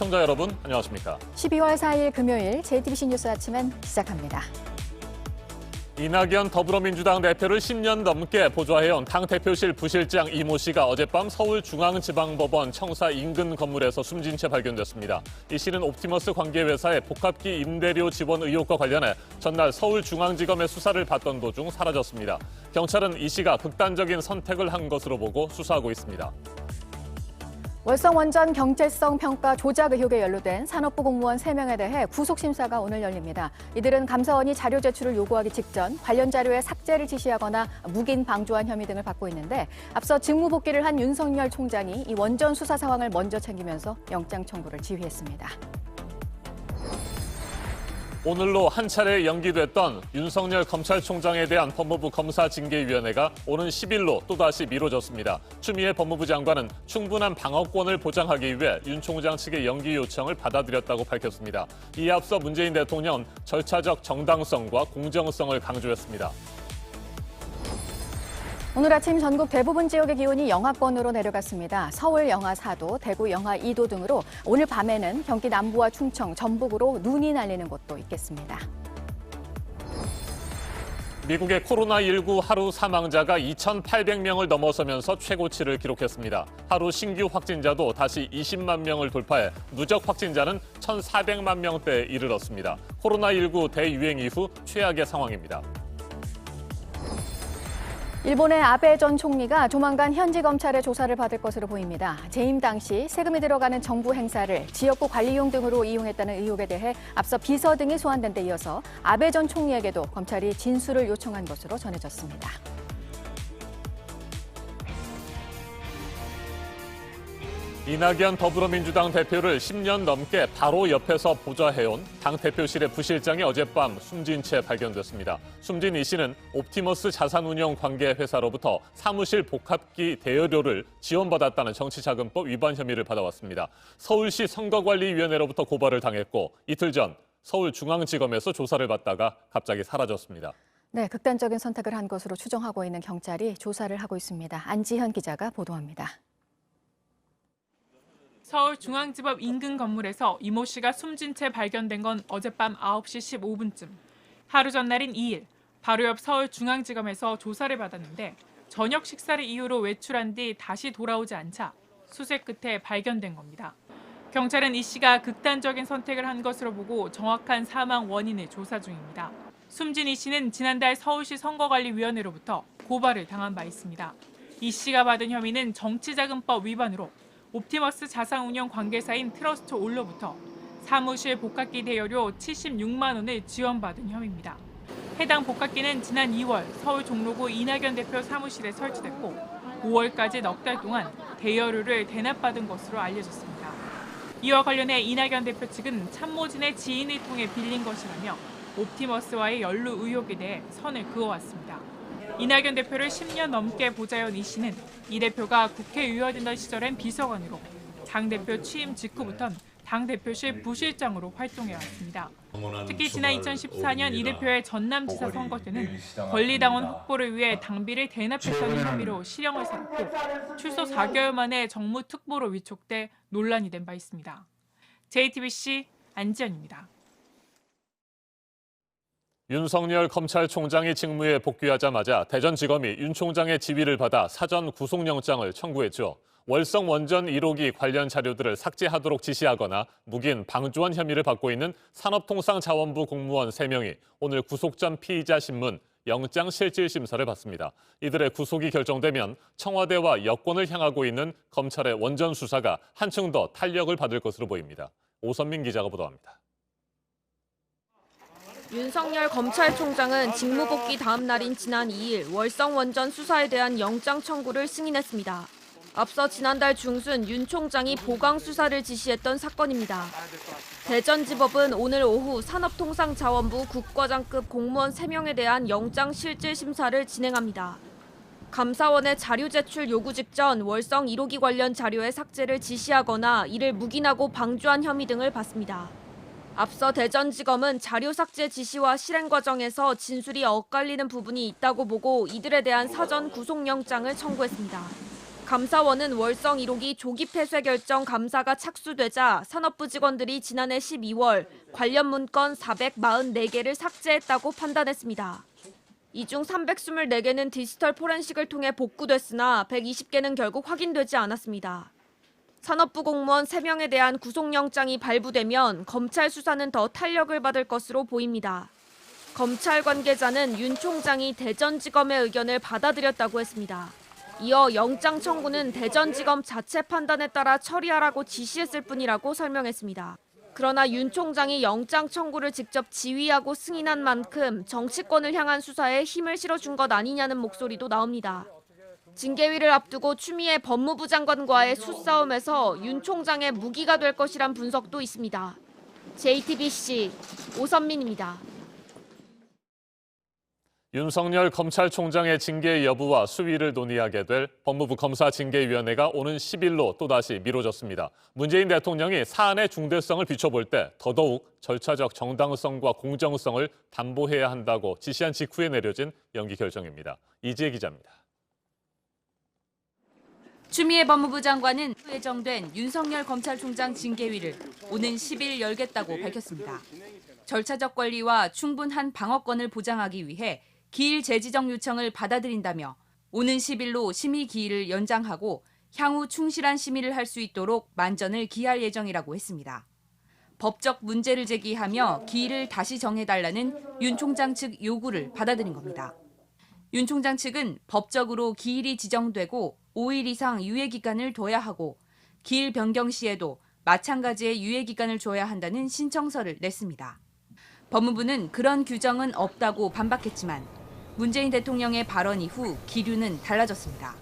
시청자 여러분, 안녕하십니까? 12월 4일 금요일 JTBC 뉴스 아침은 시작합니다. 이낙연 더불어민주당 대표를 10년 넘게 보좌해온 당대표실 부실장 이모 씨가 어젯밤 서울중앙지방법원 청사 인근 건물에서 숨진 채 발견됐습니다. 이 씨는 옵티머스 관계회사의 복합기 임대료 지원 의혹과 관련해 전날 서울중앙지검의 수사를 받던 도중 사라졌습니다. 경찰은 이 씨가 극단적인 선택을 한 것으로 보고 수사하고 있습니다. 월성 원전 경제성 평가 조작 의혹에 연루된 산업부 공무원 3명에 대해 구속심사가 오늘 열립니다. 이들은 감사원이 자료 제출을 요구하기 직전 관련 자료의 삭제를 지시하거나 묵인 방조한 혐의 등을 받고 있는데 앞서 직무 복귀를 한 윤석열 총장이 이 원전 수사 상황을 먼저 챙기면서 영장 청구를 지휘했습니다. 오늘로 한 차례 연기됐던 윤석열 검찰총장에 대한 법무부 검사징계위원회가 오는 10일로 또다시 미뤄졌습니다. 추미애 법무부 장관은 충분한 방어권을 보장하기 위해 윤 총장 측의 연기 요청을 받아들였다고 밝혔습니다. 이에 앞서 문재인 대통령은 절차적 정당성과 공정성을 강조했습니다. 오늘 아침 전국 대부분 지역의 기온이 영하권으로 내려갔습니다. 서울 영하 4도, 대구 영하 2도 등으로 오늘 밤에는 경기 남부와 충청, 전북으로 눈이 날리는 곳도 있겠습니다. 미국의 코로나19 하루 사망자가 2,800명을 넘어서면서 최고치를 기록했습니다. 하루 신규 확진자도 다시 20만 명을 돌파해 누적 확진자는 1,400만 명대에 이르렀습니다. 코로나19 대유행 이후 최악의 상황입니다. 일본의 아베 전 총리가 조만간 현지 검찰의 조사를 받을 것으로 보입니다. 재임 당시 세금이 들어가는 정부 행사를 지역구 관리용 등으로 이용했다는 의혹에 대해 앞서 비서 등이 소환된 데 이어서 아베 전 총리에게도 검찰이 진술을 요청한 것으로 전해졌습니다. 이낙연 더불어민주당 대표를 10년 넘게 바로 옆에서 보좌해온 당대표실의 부실장이 어젯밤 숨진 채 발견됐습니다. 숨진 이 씨는 옵티머스 자산운용 관계회사로부터 사무실 복합기 대여료를 지원받았다는 정치자금법 위반 혐의를 받아왔습니다. 서울시 선거관리위원회로부터 고발을 당했고 이틀 전 서울중앙지검에서 조사를 받다가 갑자기 사라졌습니다. 네, 극단적인 선택을 한 것으로 추정하고 있는 경찰이 조사를 하고 있습니다. 안지현 기자가 보도합니다. 서울중앙지법 인근 건물에서 이모 씨가 숨진 채 발견된 건 어젯밤 9시 15분쯤. 하루 전날인 2일, 바로 옆 서울중앙지검에서 조사를 받았는데 저녁 식사를 이유로 외출한 뒤 다시 돌아오지 않자 수색 끝에 발견된 겁니다. 경찰은 이 씨가 극단적인 선택을 한 것으로 보고 정확한 사망 원인을 조사 중입니다. 숨진 이 씨는 지난달 서울시 선거관리위원회로부터 고발을 당한 바 있습니다. 이 씨가 받은 혐의는 정치자금법 위반으로 옵티머스 자산운용 관계사인 트러스트 올로부터 사무실 복합기 대여료 76만 원을 지원받은 혐의입니다. 해당 복합기는 지난 2월 서울 종로구 이낙연 대표 사무실에 설치됐고 5월까지 넉 달 동안 대여료를 대납받은 것으로 알려졌습니다. 이와 관련해 이낙연 대표 측은 참모진의 지인을 통해 빌린 것이라며 옵티머스와의 연루 의혹에 대해 선을 그어왔습니다. 이낙연 대표를 10년 넘게 보좌해온 이 씨는 이 대표가 국회의원이던 시절엔 비서관으로 당대표 취임 직후부터는 당대표실 부실장으로 활동해왔습니다. 특히 지난 2014년 이 대표의 전남지사 선거 때는 권리당원 확보를 위해 당비를 대납했다는 혐의로 실형을 살았고 출소 4개월 만에 정무특보로 위촉돼 논란이 된 바 있습니다. JTBC 안지연입니다. 윤석열 검찰총장이 직무에 복귀하자마자 대전지검이 윤 총장의 지휘를 받아 사전 구속영장을 청구했죠. 월성 원전 1호기 관련 자료들을 삭제하도록 지시하거나 묵인, 방조한 혐의를 받고 있는 산업통상자원부 공무원 3명이 오늘 구속 전 피의자 신문 영장실질심사를 받습니다. 이들의 구속이 결정되면 청와대와 여권을 향하고 있는 검찰의 원전 수사가 한층 더 탄력을 받을 것으로 보입니다. 오선민 기자가 보도합니다. 윤석열 검찰총장은 직무 복귀 다음 날인 지난 2일 월성 원전 수사에 대한 영장 청구를 승인했습니다. 앞서 지난달 중순 윤 총장이 보강 수사를 지시했던 사건입니다. 대전지법은 오늘 오후 산업통상자원부 국과장급 공무원 3명에 대한 영장 실질 심사를 진행합니다. 감사원의 자료 제출 요구 직전 월성 1호기 관련 자료의 삭제를 지시하거나 이를 묵인하고 방조한 혐의 등을 받습니다. 앞서 대전지검은 자료 삭제 지시와 실행 과정에서 진술이 엇갈리는 부분이 있다고 보고 이들에 대한 사전 구속영장을 청구했습니다. 감사원은 월성 1호기 조기 폐쇄 결정 감사가 착수되자 산업부 직원들이 지난해 12월 관련 문건 444개를 삭제했다고 판단했습니다. 이 중 324개는 디지털 포렌식을 통해 복구됐으나 120개는 결국 확인되지 않았습니다. 산업부 공무원 3명에 대한 구속영장이 발부되면 검찰 수사는 더 탄력을 받을 것으로 보입니다. 검찰 관계자는 윤 총장이 대전지검의 의견을 받아들였다고 했습니다. 이어 영장 청구는 대전지검 자체 판단에 따라 처리하라고 지시했을 뿐이라고 설명했습니다. 그러나 윤 총장이 영장 청구를 직접 지휘하고 승인한 만큼 정치권을 향한 수사에 힘을 실어준 것 아니냐는 목소리도 나옵니다. 징계위를 앞두고 추미애 법무부 장관과의 수싸움에서 윤 총장의 무기가 될 것이란 분석도 있습니다. JTBC 오선민입니다. 윤석열 검찰총장의 징계 여부와 수위를 논의하게 될 법무부 검사징계위원회가 오는 10일로 또다시 미뤄졌습니다. 문재인 대통령이 사안의 중대성을 비춰볼 때 더더욱 절차적 정당성과 공정성을 담보해야 한다고 지시한 직후에 내려진 연기 결정입니다. 이지혜 기자입니다. 추미애 법무부 장관은 예정된 윤석열 검찰총장 징계위를 오는 10일 열겠다고 밝혔습니다. 절차적 권리와 충분한 방어권을 보장하기 위해 기일 재지정 요청을 받아들인다며 오는 10일로 심의 기일을 연장하고 향후 충실한 심의를 할 수 있도록 만전을 기할 예정이라고 했습니다. 법적 문제를 제기하며 기일을 다시 정해달라는 윤 총장 측 요구를 받아들인 겁니다. 윤 총장 측은 법적으로 기일이 지정되고 5일 이상 유예기간을 둬야 하고 기일 변경 시에도 마찬가지의 유예기간을 줘야 한다는 신청서를 냈습니다. 법무부는 그런 규정은 없다고 반박했지만 문재인 대통령의 발언 이후 기류는 달라졌습니다.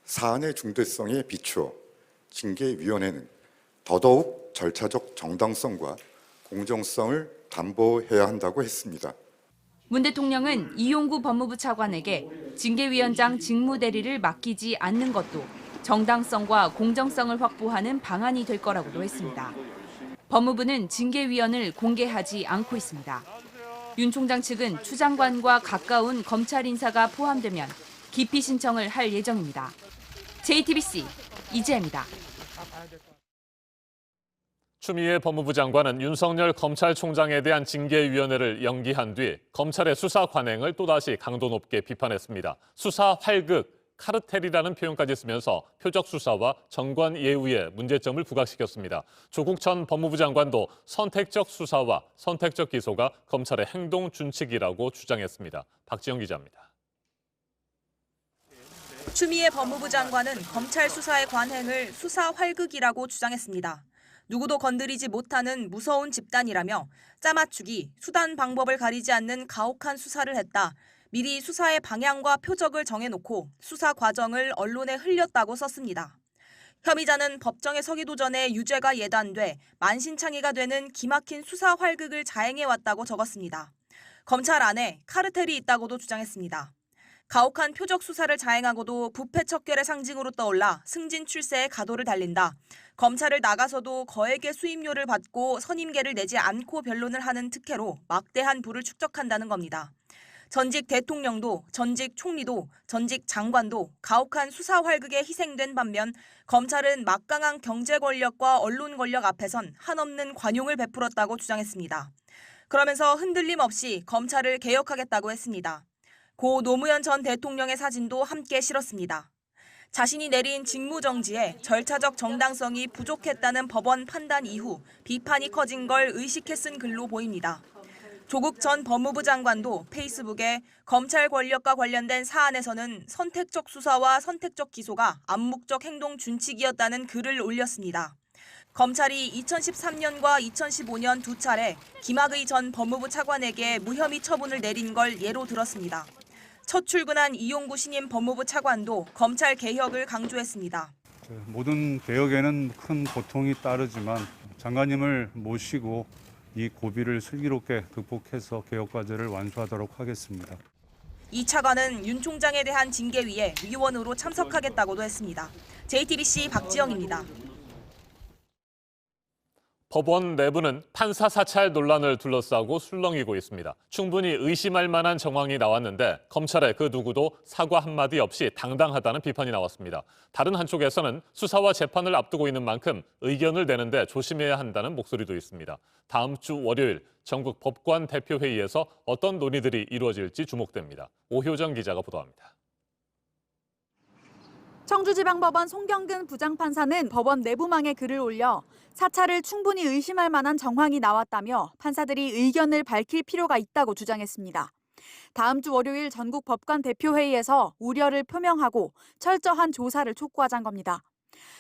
사안의 중대성에 비추어 징계위원회는 더더욱 절차적 정당성과 공정성을 담보해야 한다고 했습니다. 문 대통령은 이용구 법무부 차관에게 징계위원장 직무대리를 맡기지 않는 것도 정당성과 공정성을 확보하는 방안이 될 거라고도 했습니다. 법무부는 징계위원을 공개하지 않고 있습니다. 윤 총장 측은 추 장관과 가까운 검찰 인사가 포함되면 기피 신청을 할 예정입니다. JTBC 이지혜입니다. 추미애 법무부 장관은 윤석열 검찰총장에 대한 징계위원회를 연기한 뒤 검찰의 수사 관행을 또다시 강도 높게 비판했습니다. 수사 활극, 카르텔이라는 표현까지 쓰면서 표적 수사와 정관 예우에 문제점을 부각시켰습니다. 조국 전 법무부 장관도 선택적 수사와 선택적 기소가 검찰의 행동 준칙이라고 주장했습니다. 박지영 기자입니다. 추미애 법무부 장관은 검찰 수사의 관행을 수사 활극이라고 주장했습니다. 누구도 건드리지 못하는 무서운 집단이라며 짜맞추기, 수단 방법을 가리지 않는 가혹한 수사를 했다. 미리 수사의 방향과 표적을 정해놓고 수사 과정을 언론에 흘렸다고 썼습니다. 혐의자는 법정에 서기도 전에 유죄가 예단돼 만신창이가 되는 기막힌 수사 활극을 자행해왔다고 적었습니다. 검찰 안에 카르텔이 있다고도 주장했습니다. 가혹한 표적 수사를 자행하고도 부패 척결의 상징으로 떠올라 승진 출세의 가도를 달린다. 검찰을 나가서도 거액의 수임료를 받고 선임계를 내지 않고 변론을 하는 특혜로 막대한 부를 축적한다는 겁니다. 전직 대통령도, 전직 총리도, 전직 장관도 가혹한 수사 활극에 희생된 반면 검찰은 막강한 경제 권력과 언론 권력 앞에선 한없는 관용을 베풀었다고 주장했습니다. 그러면서 흔들림 없이 검찰을 개혁하겠다고 했습니다. 고 노무현 전 대통령의 사진도 함께 실었습니다. 자신이 내린 직무정지에 절차적 정당성이 부족했다는 법원 판단 이후 비판이 커진 걸 의식해 쓴 글로 보입니다. 조국 전 법무부 장관도 페이스북에 검찰 권력과 관련된 사안에서는 선택적 수사와 선택적 기소가 암묵적 행동 준칙이었다는 글을 올렸습니다. 검찰이 2013년과 2015년 두 차례 김학의 전 법무부 차관에게 무혐의 처분을 내린 걸 예로 들었습니다. 첫 출근한 이용구 신임 법무부 차관도 검찰 개혁을 강조했습니다. 모든 개혁에는 큰 고통이 따르지만 장관님을 모시고 이 고비를 슬기롭게 극복해서 개혁 과제를 완수하도록 하겠습니다. 이 차관은 윤 총장에 대한 징계위에 위원으로 참석하겠다고도 했습니다. JTBC 박지영입니다. 법원 내부는 판사 사찰 논란을 둘러싸고 술렁이고 있습니다. 충분히 의심할 만한 정황이 나왔는데 검찰의 그 누구도 사과 한마디 없이 당당하다는 비판이 나왔습니다. 다른 한쪽에서는 수사와 재판을 앞두고 있는 만큼 의견을 내는데 조심해야 한다는 목소리도 있습니다. 다음 주 월요일 전국 법관 대표회의에서 어떤 논의들이 이루어질지 주목됩니다. 오효정 기자가 보도합니다. 청주지방법원 송경근 부장판사는 법원 내부망에 글을 올려 사찰을 충분히 의심할 만한 정황이 나왔다며 판사들이 의견을 밝힐 필요가 있다고 주장했습니다. 다음 주 월요일 전국 법관 대표회의에서 우려를 표명하고 철저한 조사를 촉구하자는 겁니다.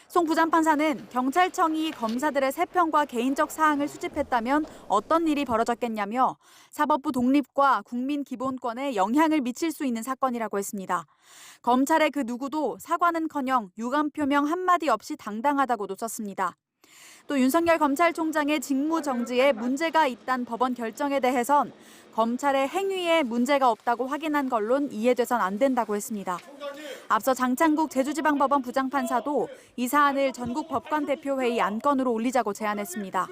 송 부장판사는 경찰청이 검사들의 세평과 개인적 사항을 수집했다면 어떤 일이 벌어졌겠냐며 사법부 독립과 국민 기본권에 영향을 미칠 수 있는 사건이라고 했습니다. 검찰의 그 누구도 사과는커녕 유감 표명 한마디 없이 당당하다고도 썼습니다. 또 윤석열 검찰총장의 직무 정지에 문제가 있다는 법원 결정에 대해선 검찰의 행위에 문제가 없다고 확인한 걸론 이해돼선 안 된다고 했습니다. 앞서 장창국 제주지방법원 부장판사도 이 사안을 전국 법관 대표회의 안건으로 올리자고 제안했습니다.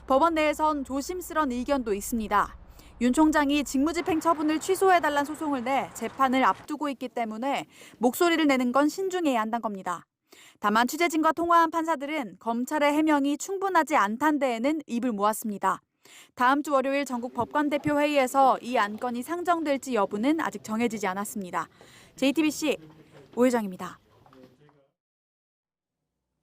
법원 내에선 조심스런 의견도 있습니다. 윤 총장이 직무집행 처분을 취소해달란 소송을 내 재판을 앞두고 있기 때문에 목소리를 내는 건 신중해야 한다는 겁니다. 다만 취재진과 통화한 판사들은 검찰의 해명이 충분하지 않다는 데에는 입을 모았습니다. 다음 주 월요일 전국 법관 대표회의에서 이 안건이 상정될지 여부는 아직 정해지지 않았습니다. JTBC 오효정입니다.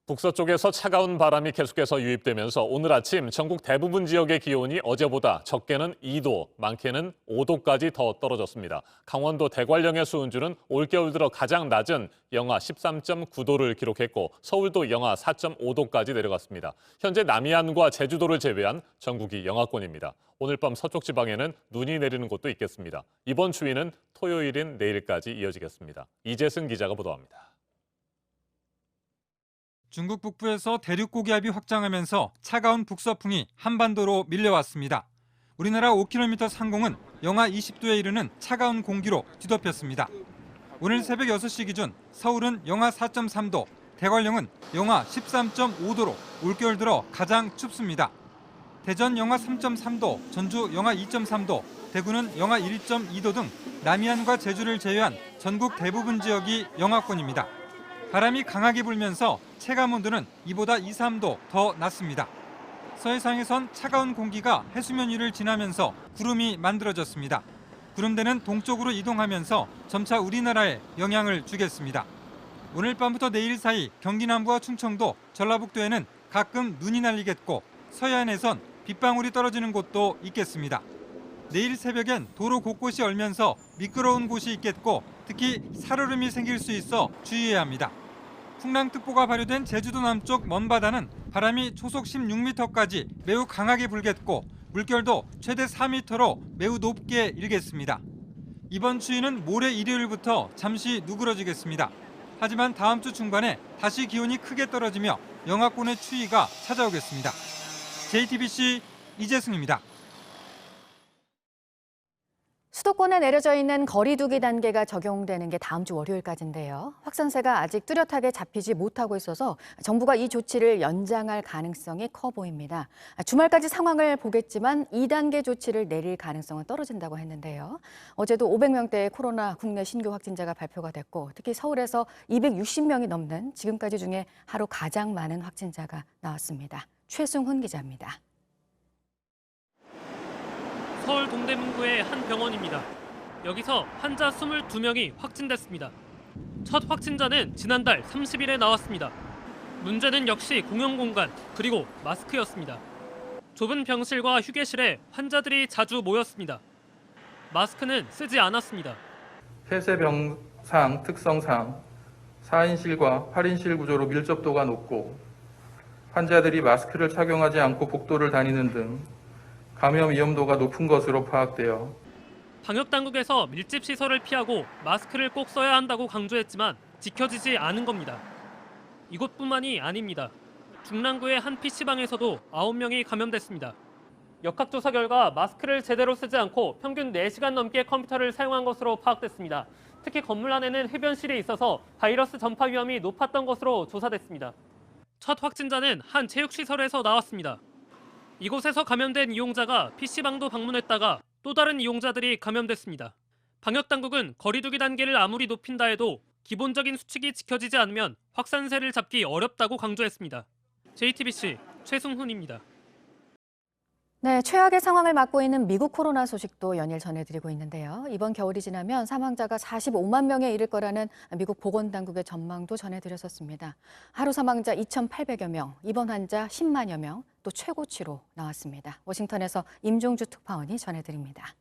북서쪽에서 차가운 바람이 계속해서 유입되면서 오늘 아침 전국 대부분 지역의 기온이 어제보다 적게는 2도, 많게는 5도까지 더 떨어졌습니다. 강원도 대관령의 수은주는 올겨울 들어 가장 낮은 영하 13.9도를 기록했고 서울도 영하 4.5도까지 내려갔습니다. 현재 남해안과 제주도를 제외한 전국이 영하권입니다. 오늘 밤 서쪽 지방에는 눈이 내리는 곳도 있겠습니다. 이번 추위는 토요일인 내일까지 이어지겠습니다. 이재승 기자가 보도합니다. 중국 북부에서 대륙 고기압이 확장하면서 차가운 북서풍이 한반도로 밀려왔습니다. 우리나라 5km 상공은 영하 20도에 이르는 차가운 공기로 뒤덮였습니다. 오늘 새벽 6시 기준 서울은 영하 4.3도, 대관령은 영하 13.5도로 올겨울 들어 가장 춥습니다. 대전 영하 3.3도, 전주 영하 2.3도, 대구는 영하 1.2도 등 남해안과 제주를 제외한 전국 대부분 지역이 영하권입니다. 바람이 강하게 불면서 체감온도는 이보다 2, 3도 더 낮습니다. 서해상에선 차가운 공기가 해수면 위를 지나면서 구름이 만들어졌습니다. 구름대는 동쪽으로 이동하면서 점차 우리나라에 영향을 주겠습니다. 오늘 밤부터 내일 사이 경기 남부와 충청도, 전라북도에는 가끔 눈이 날리겠고 서해안에선 빗방울이 떨어지는 곳도 있겠습니다. 내일 새벽엔 도로 곳곳이 얼면서 미끄러운 곳이 있겠고 특히 살얼음이 생길 수 있어 주의해야 합니다. 풍랑특보가 발효된 제주도 남쪽 먼바다는 바람이 초속 16m까지 매우 강하게 불겠고 물결도 최대 4m로 매우 높게 일겠습니다. 이번 추위는 모레 일요일부터 잠시 누그러지겠습니다. 하지만 다음 주 중반에 다시 기온이 크게 떨어지며 영하권의 추위가 찾아오겠습니다. JTBC 이재승입니다. 수도권에 내려져 있는 거리 두기 단계가 적용되는 게 다음 주 월요일까지인데요. 확산세가 아직 뚜렷하게 잡히지 못하고 있어서 정부가 이 조치를 연장할 가능성이 커 보입니다. 주말까지 상황을 보겠지만 2단계 조치를 내릴 가능성은 떨어진다고 했는데요. 어제도 500명대의 코로나 국내 신규 확진자가 발표가 됐고 특히 서울에서 260명이 넘는 지금까지 중에 하루 가장 많은 확진자가 나왔습니다. 최승훈 기자입니다. 서울 동대문구의 한 병원입니다. 여기서 환자 22명이 확진됐습니다. 첫 확진자는 지난달 30일에 나왔습니다. 문제는 역시 공용공간 그리고 마스크였습니다. 좁은 병실과 휴게실에 환자들이 자주 모였습니다. 마스크는 쓰지 않았습니다. 폐쇄병상 특성상 4인실과 8인실 구조로 밀접도가 높고 환자들이 마스크를 착용하지 않고 복도를 다니는 등 감염 위험도가 높은 것으로 파악되어 방역당국에서 밀집 시설을 피하고 마스크를 꼭 써야 한다고 강조했지만 지켜지지 않은 겁니다. 이곳뿐만이 아닙니다. 중랑구의 한 PC방에서도 9명이 감염됐습니다. 역학조사 결과 마스크를 제대로 쓰지 않고 평균 4시간 넘게 컴퓨터를 사용한 것으로 파악됐습니다. 특히 건물 안에는 흡연실이 있어서 바이러스 전파 위험이 높았던 것으로 조사됐습니다. 첫 확진자는 한 체육시설에서 나왔습니다. 이곳에서 감염된 이용자가 PC방도 방문했다가 또 다른 이용자들이 감염됐습니다. 방역당국은 거리두기 단계를 아무리 높인다 해도 기본적인 수칙이 지켜지지 않으면 확산세를 잡기 어렵다고 강조했습니다. JTBC 최승훈입니다. 네, 최악의 상황을 맞고 있는 미국 코로나 소식도 연일 전해드리고 있는데요. 이번 겨울이 지나면 사망자가 45만 명에 이를 거라는 미국 보건당국의 전망도 전해드렸었습니다. 하루 사망자 2,800여 명, 입원 환자 10만여 명, 또 최고치로 나왔습니다. 워싱턴에서 임종주 특파원이 전해드립니다.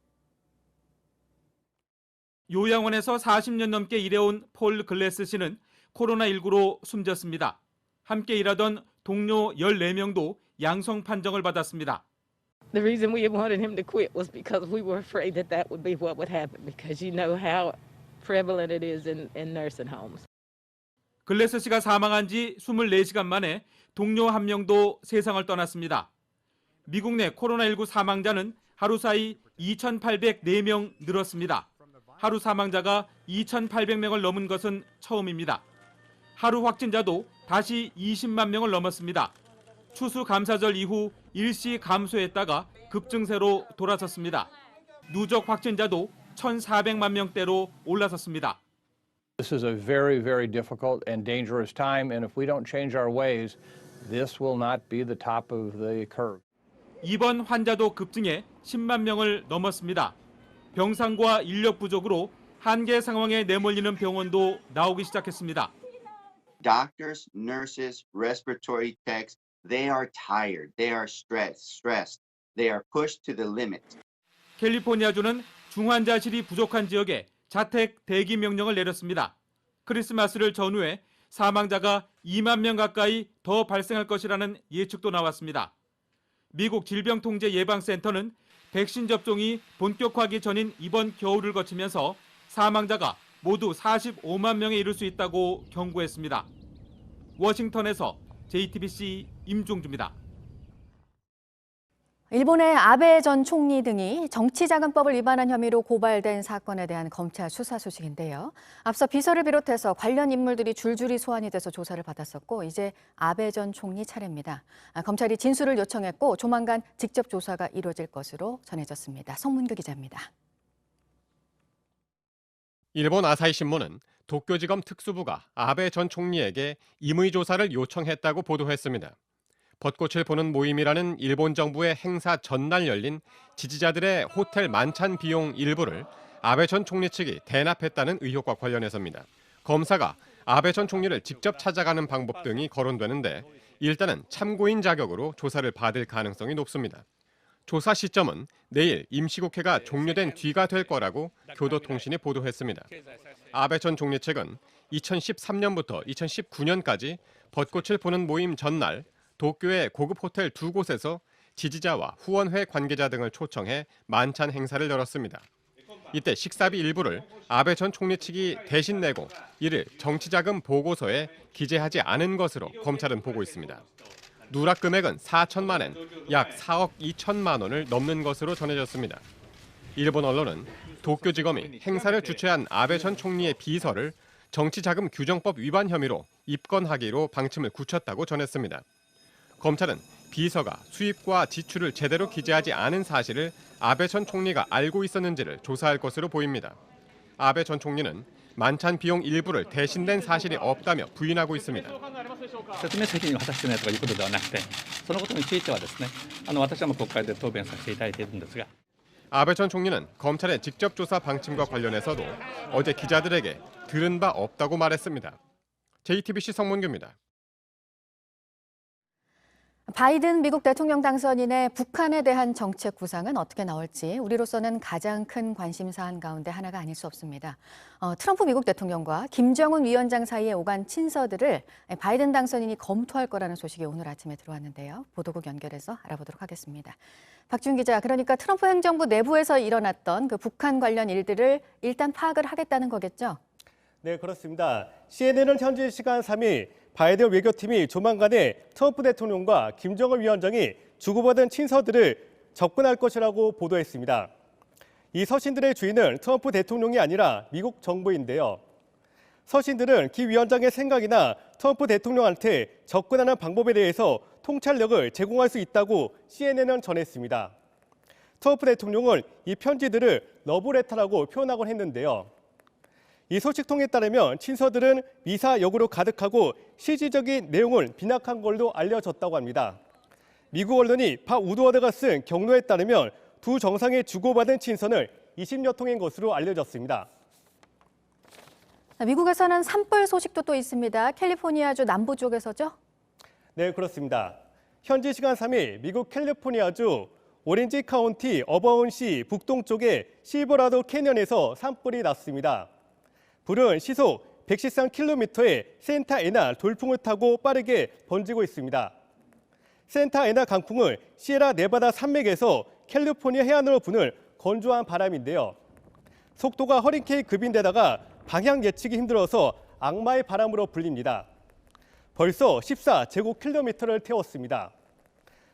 요양원에서 40년 넘게 일해온 폴 글래스 씨는 코로나19로 숨졌습니다. 함께 일하던 동료 14명도 양성 판정을 받았습니다. The reason we wanted him to quit was because we were afraid that that would be what would happen because you know how prevalent it is in nursing homes. 글래스 씨가 사망한 지 24시간 만에 동료 한 명도 세상을 떠났습니다. 미국 내 코로나19 사망자는 하루 사이 2,804명 늘었습니다. 하루 사망자가 2,800명을 넘은 것은 처음입니다. 하루 확진자도 다시 20만 명을 넘었습니다. 추수감사절 이후 일시 감소했다가 급증세로 돌아섰습니다. 누적 확진자도 1,400만 명대로 올라섰습니다. This is a very, very difficult and dangerous time, and if we don't change our ways, this will not be the top of the curve. 입원 환자도 급증해 10만 명을 넘었습니다. 병상과 인력 부족으로 한계 상황에 내몰리는 병원도 나오기 시작했습니다. Doctors, nurses, respiratory techs, they are tired, they are stressed, they are pushed to the limit. 캘리포니아주는 중환자실이 부족한 지역에 자택 대기 명령을 내렸습니다. 크리스마스를 전후해 사망자가 2만 명 가까이 더 발생할 것이라는 예측도 나왔습니다. 미국 질병통제예방센터는 백신 접종이 본격화하기 전인 이번 겨울을 거치면서 사망자가 모두 45만 명에 이를 수 있다고 경고했습니다. 워싱턴에서 JTBC 임종주입니다. 일본의 아베 전 총리 등이 정치자금법을 위반한 혐의로 고발된 사건에 대한 검찰 수사 소식인데요. 앞서 비서를 비롯해서 관련 인물들이 줄줄이 소환이 돼서 조사를 받았었고 이제 아베 전 총리 차례입니다. 검찰이 진술을 요청했고 조만간 직접 조사가 이루어질 것으로 전해졌습니다. 송문규 기자입니다. 일본 아사히 신문은 도쿄지검 특수부가 아베 전 총리에게 임의 조사를 요청했다고 보도했습니다. 벚꽃을 보는 모임이라는 일본 정부의 행사 전날 열린 지지자들의 호텔 만찬 비용 일부를 아베 전 총리 측이 대납했다는 의혹과 관련해서입니다. 검사가 아베 전 총리를 직접 찾아가는 방법 등이 거론되는데 일단은 참고인 자격으로 조사를 받을 가능성이 높습니다. 조사 시점은 내일 임시국회가 종료된 뒤가 될 거라고 교도통신이 보도했습니다. 아베 전 총리 측은 2013년부터 2019년까지 벚꽃을 보는 모임 전날 도쿄의 고급 호텔 2곳에서 지지자와 후원회 관계자 등을 초청해 만찬 행사를 열었습니다. 이때 식사비 일부를 아베 전 총리 측이 대신 내고 이를 정치자금 보고서에 기재하지 않은 것으로 검찰은 보고 있습니다. 누락 금액은 4천만 엔, 약 4억 2천만 원을 넘는 것으로 전해졌습니다. 일본 언론은 도쿄지검이 행사를 주최한 아베 전 총리의 비서를 정치자금 규정법 위반 혐의로 입건하기로 방침을 굳혔다고 전했습니다. 검찰은 비서가 수입과 지출을 제대로 기재하지 않은 사실을 아베 전 총리가 알고 있었는지를 조사할 것으로 보입니다. 아베 전 총리는 만찬 비용 일부를 대신된 사실이 없다며 부인하고 있습니다. 説明責任を果たしていないということではなくて、そのことについてはですね、私は国会で答弁させていただいているんですが。 아베 전 총리는 검찰의 직접 조사 방침과 관련해서도 어제 기자들에게 들은 바 없다고 말했습니다. JTBC 성문규입니다. 바이든 미국 대통령 당선인의 북한에 대한 정책 구상은 어떻게 나올지 우리로서는 가장 큰 관심사안 가운데 하나가 아닐 수 없습니다. 트럼프 미국 대통령과 김정은 위원장 사이에 오간 친서들을 바이든 당선인이 검토할 거라는 소식이 오늘 아침에 들어왔는데요. 보도국 연결해서 알아보도록 하겠습니다. 박준 기자, 그러니까 트럼프 행정부 내부에서 일어났던 그 북한 관련 일들을 일단 파악을 하겠다는 거겠죠? 네, 그렇습니다. CNN은 현지 시간 3일 바이든 외교팀이 조만간에 트럼프 대통령과 김정은 위원장이 주고받은 친서들을 접근할 것이라고 보도했습니다. 이 서신들의 주인은 트럼프 대통령이 아니라 미국 정부인데요. 서신들은 기 위원장의 생각이나 트럼프 대통령한테 접근하는 방법에 대해서 통찰력을 제공할 수 있다고 CNN은 전했습니다. 트럼프 대통령은 이 편지들을 러브레터라고 표현하곤 했는데요. 이 소식통에 따르면 친서들은 미사 여구로 가득하고 실질적인 내용을 빈약한 걸로 알려졌다고 합니다. 미국 언론이 밥 우드워드가 쓴 경로에 따르면 두 정상이 주고받은 친서는 20여 통인 것으로 알려졌습니다. 미국에서는 산불 소식도 또 있습니다. 캘리포니아주 남부 쪽에서죠? 네, 그렇습니다. 현지 시간 3일 미국 캘리포니아주 오렌지 카운티 어바운시 북동쪽의 실버라도 캐년에서 산불이 났습니다. 불은 시속 113km의 센타애나 돌풍을 타고 빠르게 번지고 있습니다. 센타애나 강풍은 시에라 네바다 산맥에서 캘리포니아 해안으로 부는 건조한 바람인데요. 속도가 허리케인급인데다가 방향 예측이 힘들어서 악마의 바람으로 불립니다. 벌써 14제곱킬로미터를 태웠습니다.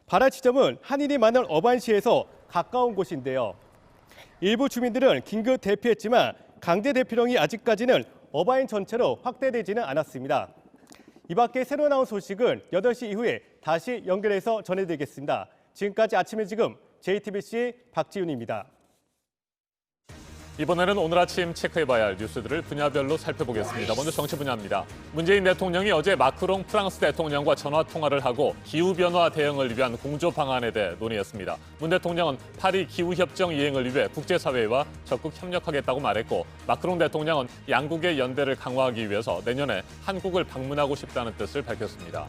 발화 지점은 한인이 많은 어반시에서 가까운 곳인데요. 일부 주민들은 긴급 대피했지만 강제 대피령이 아직까지는 어바인 전체로 확대되지는 않았습니다. 이 밖에 새로 나온 소식은 8시 이후에 다시 연결해서 전해드리겠습니다. 지금까지 아침에 지금 JTBC 박지윤입니다. 이번에는 오늘 아침 체크해봐야 할 뉴스들을 분야별로 살펴보겠습니다. 먼저 정치 분야입니다. 문재인 대통령이 어제 마크롱 프랑스 대통령과 전화 통화를 하고 기후변화 대응을 위한 공조 방안에 대해 논의했습니다. 문 대통령은 파리 기후협정 이행을 위해 국제사회와 적극 협력하겠다고 말했고, 마크롱 대통령은 양국의 연대를 강화하기 위해서 내년에 한국을 방문하고 싶다는 뜻을 밝혔습니다.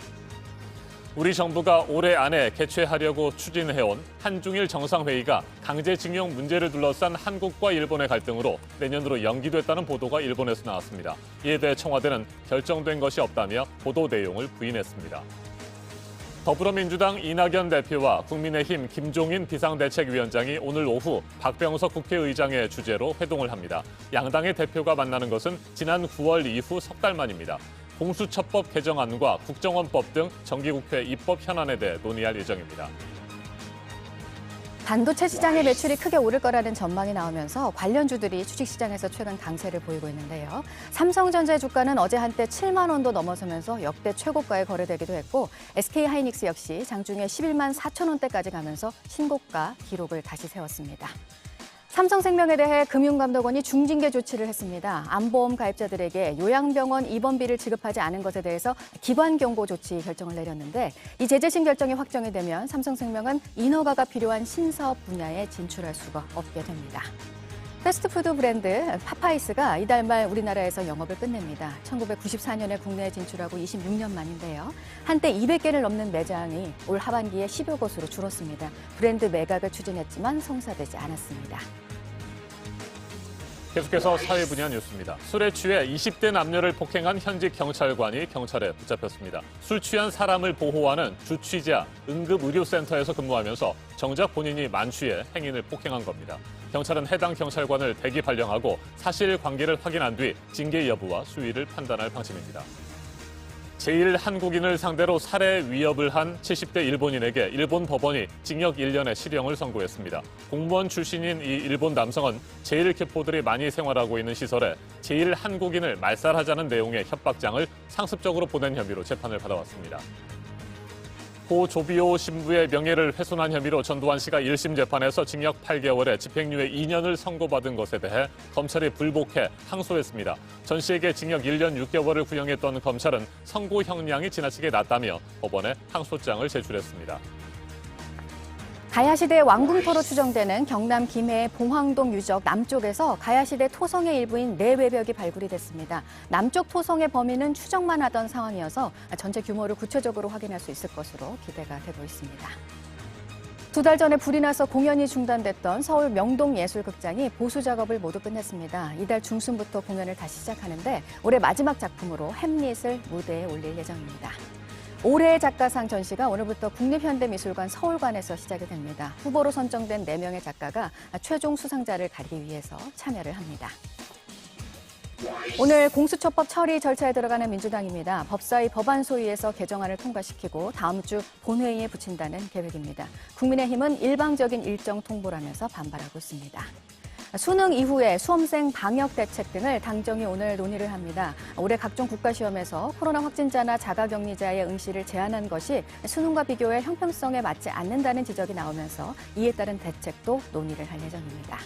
우리 정부가 올해 안에 개최하려고 추진해온 한중일 정상회의가 강제징용 문제를 둘러싼 한국과 일본의 갈등으로 내년으로 연기됐다는 보도가 일본에서 나왔습니다. 이에 대해 청와대는 결정된 것이 없다며 보도 내용을 부인했습니다. 더불어민주당 이낙연 대표와 국민의힘 김종인 비상대책위원장이 오늘 오후 박병석 국회의장의 주재로 회동을 합니다. 양당의 대표가 만나는 것은 지난 9월 이후 석 달 만입니다. 공수처법 개정안과 국정원법 등 정기국회 입법 현안에 대해 논의할 예정입니다. 반도체 시장의 매출이 크게 오를 거라는 전망이 나오면서 관련주들이 주식시장에서 최근 강세를 보이고 있는데요. 삼성전자의 주가는 어제 한때 7만 원도 넘어서면서 역대 최고가에 거래되기도 했고, SK하이닉스 역시 장중에 11만 4천 원대까지 가면서 신고가 기록을 다시 세웠습니다. 삼성생명에 대해 금융감독원이 중징계 조치를 했습니다. 암보험 가입자들에게 요양병원 입원비를 지급하지 않은 것에 대해서 기관경고 조치 결정을 내렸는데, 이 제재심 결정이 확정이 되면 삼성생명은 인허가가 필요한 신사업 분야에 진출할 수가 없게 됩니다. 패스트푸드 브랜드 파파이스가 이달 말 우리나라에서 영업을 끝냅니다. 1994년에 국내에 진출하고 26년 만인데요. 한때 200개를 넘는 매장이 올 하반기에 10여 곳으로 줄었습니다. 브랜드 매각을 추진했지만 성사되지 않았습니다. 계속해서 사회 분야 뉴스입니다. 술에 취해 20대 남녀를 폭행한 현직 경찰관이 경찰에 붙잡혔습니다. 술 취한 사람을 보호하는 주취자 응급의료센터에서 근무하면서 정작 본인이 만취해 행인을 폭행한 겁니다. 경찰은 해당 경찰관을 대기 발령하고 사실관계를 확인한 뒤 징계 여부와 수위를 판단할 방침입니다. 제1한국인을 상대로 살해 위협을 한 70대 일본인에게 일본 법원이 징역 1년의 실형을 선고했습니다. 공무원 출신인 이 일본 남성은 제1교포들이 많이 생활하고 있는 시설에 제1한국인을 말살하자는 내용의 협박장을 상습적으로 보낸 혐의로 재판을 받아왔습니다. 고 조비오 신부의 명예를 훼손한 혐의로 전두환 씨가 1심 재판에서 징역 8개월에 집행유예 2년을 선고받은 것에 대해 검찰이 불복해 항소했습니다. 전 씨에게 징역 1년 6개월을 구형했던 검찰은 선고 형량이 지나치게 낮다며 법원에 항소장을 제출했습니다. 가야시대 왕궁터로 추정되는 경남 김해의 봉황동 유적 남쪽에서 가야시대 토성의 일부인 내외벽이 발굴이 됐습니다. 남쪽 토성의 범위는 추정만 하던 상황이어서 전체 규모를 구체적으로 확인할 수 있을 것으로 기대가 되고 있습니다. 2달 전에 불이 나서 공연이 중단됐던 서울 명동예술극장이 보수 작업을 모두 끝냈습니다. 이달 중순부터 공연을 다시 시작하는데 올해 마지막 작품으로 햄릿을 무대에 올릴 예정입니다. 올해의 작가상 전시가 오늘부터 국립현대미술관 서울관에서 시작이 됩니다. 후보로 선정된 4명의 작가가 최종 수상자를 가리기 위해서 참여를 합니다. 오늘 공수처법 처리 절차에 들어가는 민주당입니다. 법사위 법안소위에서 개정안을 통과시키고 다음 주 본회의에 붙인다는 계획입니다. 국민의힘은 일방적인 일정 통보라면서 반발하고 있습니다. 수능 이후에 수험생 방역 대책 등을 당정이 오늘 논의를 합니다. 올해 각종 국가시험에서 코로나 확진자나 자가격리자의 응시를 제한한 것이 수능과 비교해 형평성에 맞지 않는다는 지적이 나오면서 이에 따른 대책도 논의를 할 예정입니다.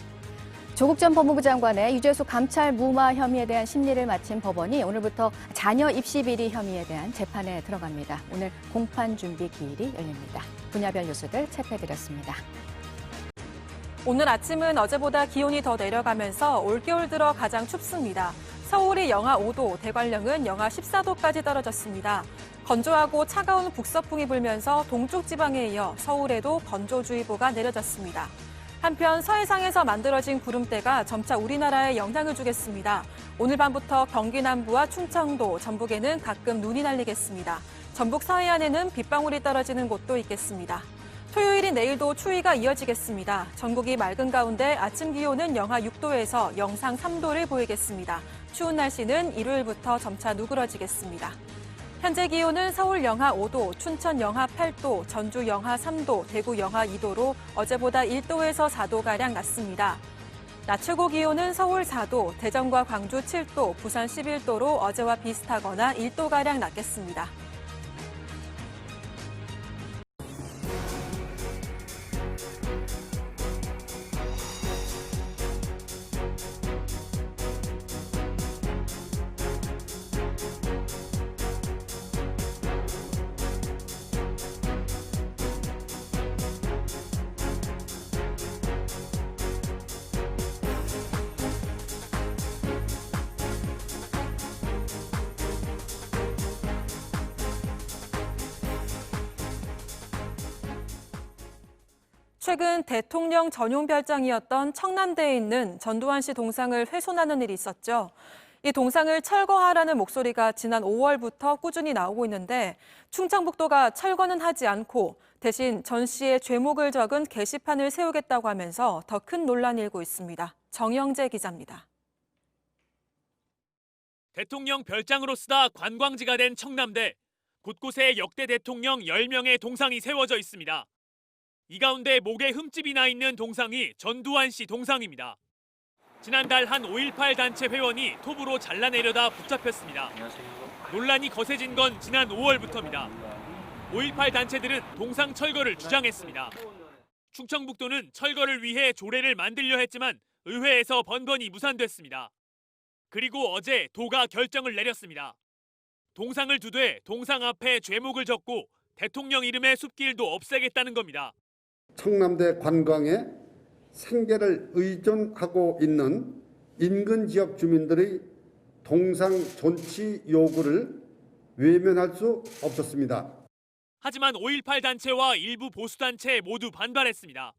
조국 전 법무부 장관의 유재수 감찰 무마 혐의에 대한 심리를 마친 법원이 오늘부터 자녀 입시 비리 혐의에 대한 재판에 들어갑니다. 오늘 공판 준비 기일이 열립니다. 분야별 뉴스들 체크해드렸습니다. 오늘 아침은 어제보다 기온이 더 내려가면서 올겨울 들어 가장 춥습니다. 서울이 영하 5도, 대관령은 영하 14도까지 떨어졌습니다. 건조하고 차가운 북서풍이 불면서 동쪽 지방에 이어 서울에도 건조주의보가 내려졌습니다. 한편 서해상에서 만들어진 구름대가 점차 우리나라에 영향을 주겠습니다. 오늘 밤부터 경기 남부와 충청도, 전북에는 가끔 눈이 날리겠습니다. 전북 서해안에는 빗방울이 떨어지는 곳도 있겠습니다. 토요일인 내일도 추위가 이어지겠습니다. 전국이 맑은 가운데 아침 기온은 영하 6도에서 영상 3도를 보이겠습니다. 추운 날씨는 일요일부터 점차 누그러지겠습니다. 현재 기온은 서울 영하 5도, 춘천 영하 8도, 전주 영하 3도, 대구 영하 2도로 어제보다 1도에서 4도가량 낮습니다. 낮 최고 기온은 서울 4도, 대전과 광주 7도, 부산 11도로 어제와 비슷하거나 1도가량 낮겠습니다. 최근 대통령 전용 별장이었던 청남대에 있는 전두환 씨 동상을 훼손하는 일이 있었죠. 이 동상을 철거하라는 목소리가 지난 5월부터 꾸준히 나오고 있는데 충청북도가 철거는 하지 않고 대신 전 씨의 죄목을 적은 게시판을 세우겠다고 하면서 더 큰 논란이 일고 있습니다. 정영재 기자입니다. 대통령 별장으로 쓰다 관광지가 된 청남대. 곳곳에 역대 대통령 10명의 동상이 세워져 있습니다. 이 가운데 목에 흠집이 나 있는 동상이 전두환 씨 동상입니다. 지난달 한 5.18 단체 회원이 톱으로 잘라내려다 붙잡혔습니다. 논란이 거세진 건 지난 5월부터입니다. 5.18 단체들은 동상 철거를 주장했습니다. 충청북도는 철거를 위해 조례를 만들려 했지만 의회에서 번번이 무산됐습니다. 그리고 어제 도가 결정을 내렸습니다. 동상을 두되 동상 앞에 죄목을 적고 대통령 이름의 숲길도 없애겠다는 겁니다. 청남대 관광에 생계를 의존하고 있는 인근 지역 주민들의 동상 존치 요구를 외면할 수 없었습니다. 하지만 5.18 단체와 일부 보수 단체 모두 반발했습니다.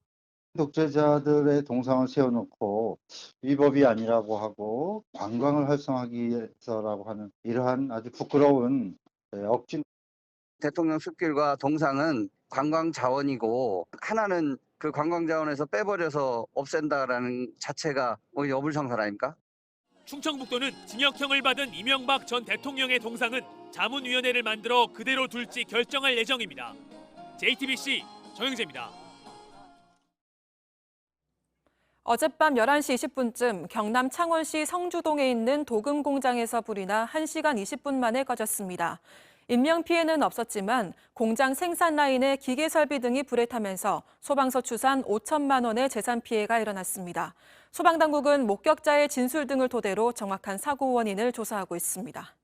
독재자들의 동상을 세워놓고 위법이 아니라고 하고 관광을 활성화하기 위해서라고 하는 이러한 아주 부끄러운 억지. 대통령 숲길과 동상은 관광 자원이고 하나는 그 관광 자원에서 빼버려서 없앤다라는 자체가 어불성설 아닙니까? 충청북도는 징역형을 받은 이명박 전 대통령의 동상은 자문위원회를 만들어 그대로 둘지 결정할 예정입니다. JTBC 정영재입니다. 어젯밤 11시 20분쯤 경남 창원시 성주동에 있는 도금 공장에서 불이 나 1시간 20분 만에 꺼졌습니다. 인명피해는 없었지만 공장 생산 라인의 기계 설비 등이 불에 타면서 소방서 추산 5천만 원의 재산 피해가 일어났습니다. 소방당국은 목격자의 진술 등을 토대로 정확한 사고 원인을 조사하고 있습니다.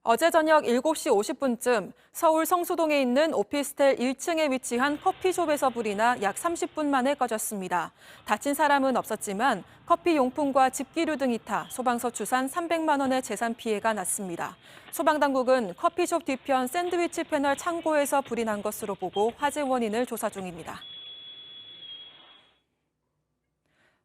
어제 저녁 7시 50분쯤 서울 성수동에 있는 오피스텔 1층에 위치한 커피숍에서 불이 나 약 30분 만에 꺼졌습니다. 다친 사람은 없었지만 커피 용품과 집기류 등이 타 소방서 추산 300만 원의 재산 피해가 났습니다. 소방당국은 커피숍 뒤편 샌드위치 패널 창고에서 불이 난 것으로 보고 화재 원인을 조사 중입니다.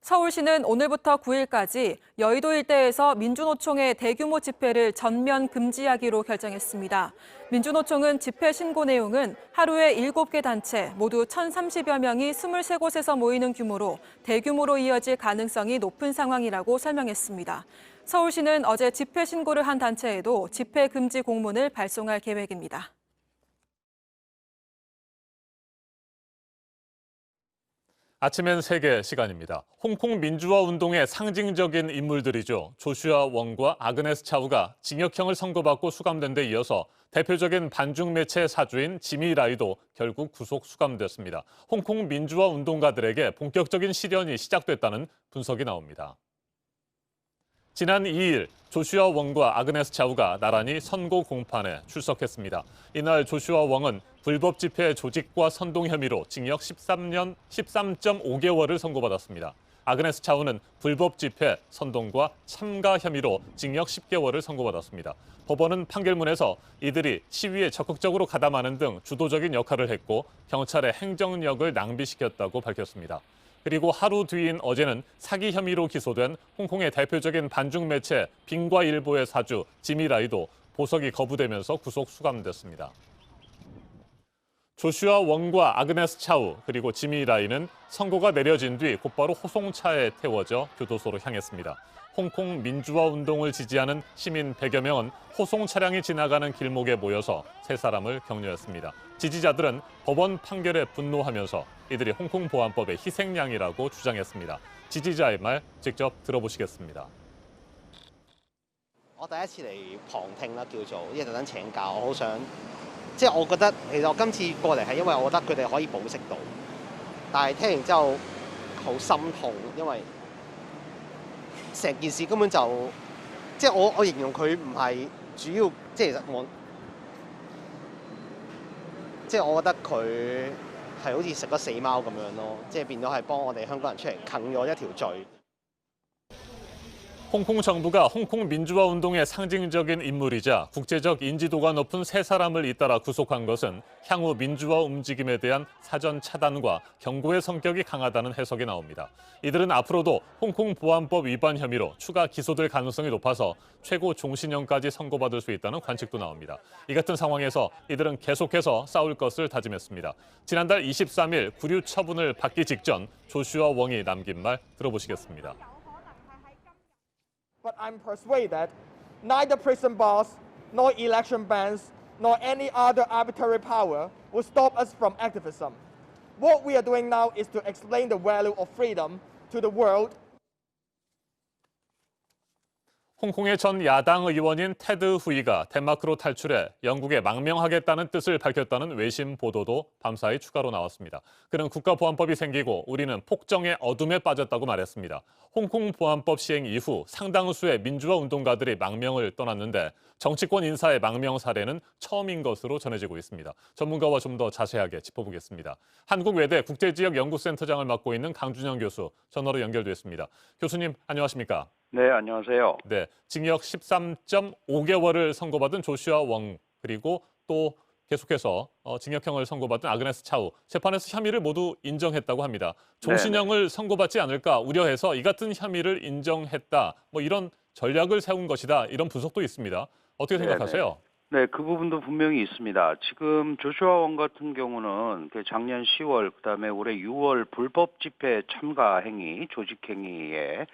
서울시는 오늘부터 9일까지 여의도 일대에서 민주노총의 대규모 집회를 전면 금지하기로 결정했습니다. 민주노총은 집회 신고 내용은 하루에 7개 단체 모두 1,030여 명이 23곳에서 모이는 규모로 대규모로 이어질 가능성이 높은 상황이라고 설명했습니다. 서울시는 어제 집회 신고를 한 단체에도 집회 금지 공문을 발송할 계획입니다. 아침엔 세계 시간입니다. 홍콩 민주화 운동의 상징적인 인물들이죠. 조슈아 웡과 아그네스 차우가 징역형을 선고받고 수감된 데 이어서 대표적인 반중 매체 사주인 지미 라이도 결국 구속 수감됐습니다. 홍콩 민주화 운동가들에게 본격적인 시련이 시작됐다는 분석이 나옵니다. 지난 2일 조슈아 웡과 아그네스 차우가 나란히 선고 공판에 출석했습니다. 이날 조슈아 웡은 불법 집회 조직과 선동 혐의로 징역 13.5개월을 선고받았습니다. 아그네스 차우는 불법 집회, 선동과 참가 혐의로 징역 10개월을 선고받았습니다. 법원은 판결문에서 이들이 시위에 적극적으로 가담하는 등 주도적인 역할을 했고 경찰의 행정력을 낭비시켰다고 밝혔습니다. 그리고 하루 뒤인 어제는 사기 혐의로 기소된 홍콩의 대표적인 반중 매체 빙과일보의 사주 지미 라이도 보석이 거부되면서 구속 수감됐습니다. 조슈아 웡과 아그네스 차우 그리고 지미 라이는 선고가 내려진 뒤 곧바로 호송차에 태워져 교도소로 향했습니다. 홍콩 민주화 운동을 지지하는 시민 100여 명은 호송 차량이 지나가는 길목에 모여서 세 사람을 격려했습니다. 지지자들은 법원 판결에 분노하면서 이들이 홍콩 보안법의 희생양이라고 주장했습니다. 지지자의 말 직접 들어보시겠습니다. 我第一次嚟旁聽啦，叫做因為特登請假，我好想即係我覺得其實我今次過嚟係因為我覺得佢哋可以保釋到，但係聽完之後好心痛，因為成件事根本就即係我形容佢唔係主要，即係其實我覺得佢係好似食咗死貓咁樣咯，即係變咗係幫我哋香港人出嚟啃咗一條罪。 홍콩 정부가 홍콩 민주화 운동의 상징적인 인물이자 국제적 인지도가 높은 세 사람을 잇따라 구속한 것은 향후 민주화 움직임에 대한 사전 차단과 경고의 성격이 강하다는 해석이 나옵니다. 이들은 앞으로도 홍콩 보안법 위반 혐의로 추가 기소될 가능성이 높아서 최고 종신형까지 선고받을 수 있다는 관측도 나옵니다. 이 같은 상황에서 이들은 계속해서 싸울 것을 다짐했습니다. 지난달 23일 구류 처분을 받기 직전 조슈아 웡이 남긴 말 들어보시겠습니다. But I'm persuaded that neither prison bars, nor election bans, nor any other arbitrary power will stop us from activism. What we are doing now is to explain the value of freedom to the world. 홍콩의 전 야당 의원인 테드 후이가 덴마크로 탈출해 영국에 망명하겠다는 뜻을 밝혔다는 외신 보도도 밤사이 추가로 나왔습니다. 그는 국가보안법이 생기고 우리는 폭정의 어둠에 빠졌다고 말했습니다. 홍콩 보안법 시행 이후 상당수의 민주화 운동가들이 망명을 떠났는데 정치권 인사의 망명 사례는 처음인 것으로 전해지고 있습니다. 전문가와 좀 더 자세하게 짚어보겠습니다. 한국외대 국제지역연구센터장을 맡고 있는 강준영 교수 전화로 연결돼 있습니다. 교수님 안녕하십니까? 네, 안녕하세요. 네, 징역 13.5개월을 선고받은 조슈아 웡 그리고 또 계속해서 징역형을 선고받은 아그네스 차우 재판에서 혐의를 모두 인정했다고 합니다. 종신형을 선고받지 않을까 우려해서 이 같은 혐의를 인정했다. 뭐 이런 전략을 세운 것이다. 이런 분석도 있습니다. 어떻게 생각하세요? 네, 그 부분도 분명히 있습니다. 지금 조슈아 웡 같은 경우는 작년 10월 그다음에 올해 6월 불법 집회 참가 행위, 조직 행위에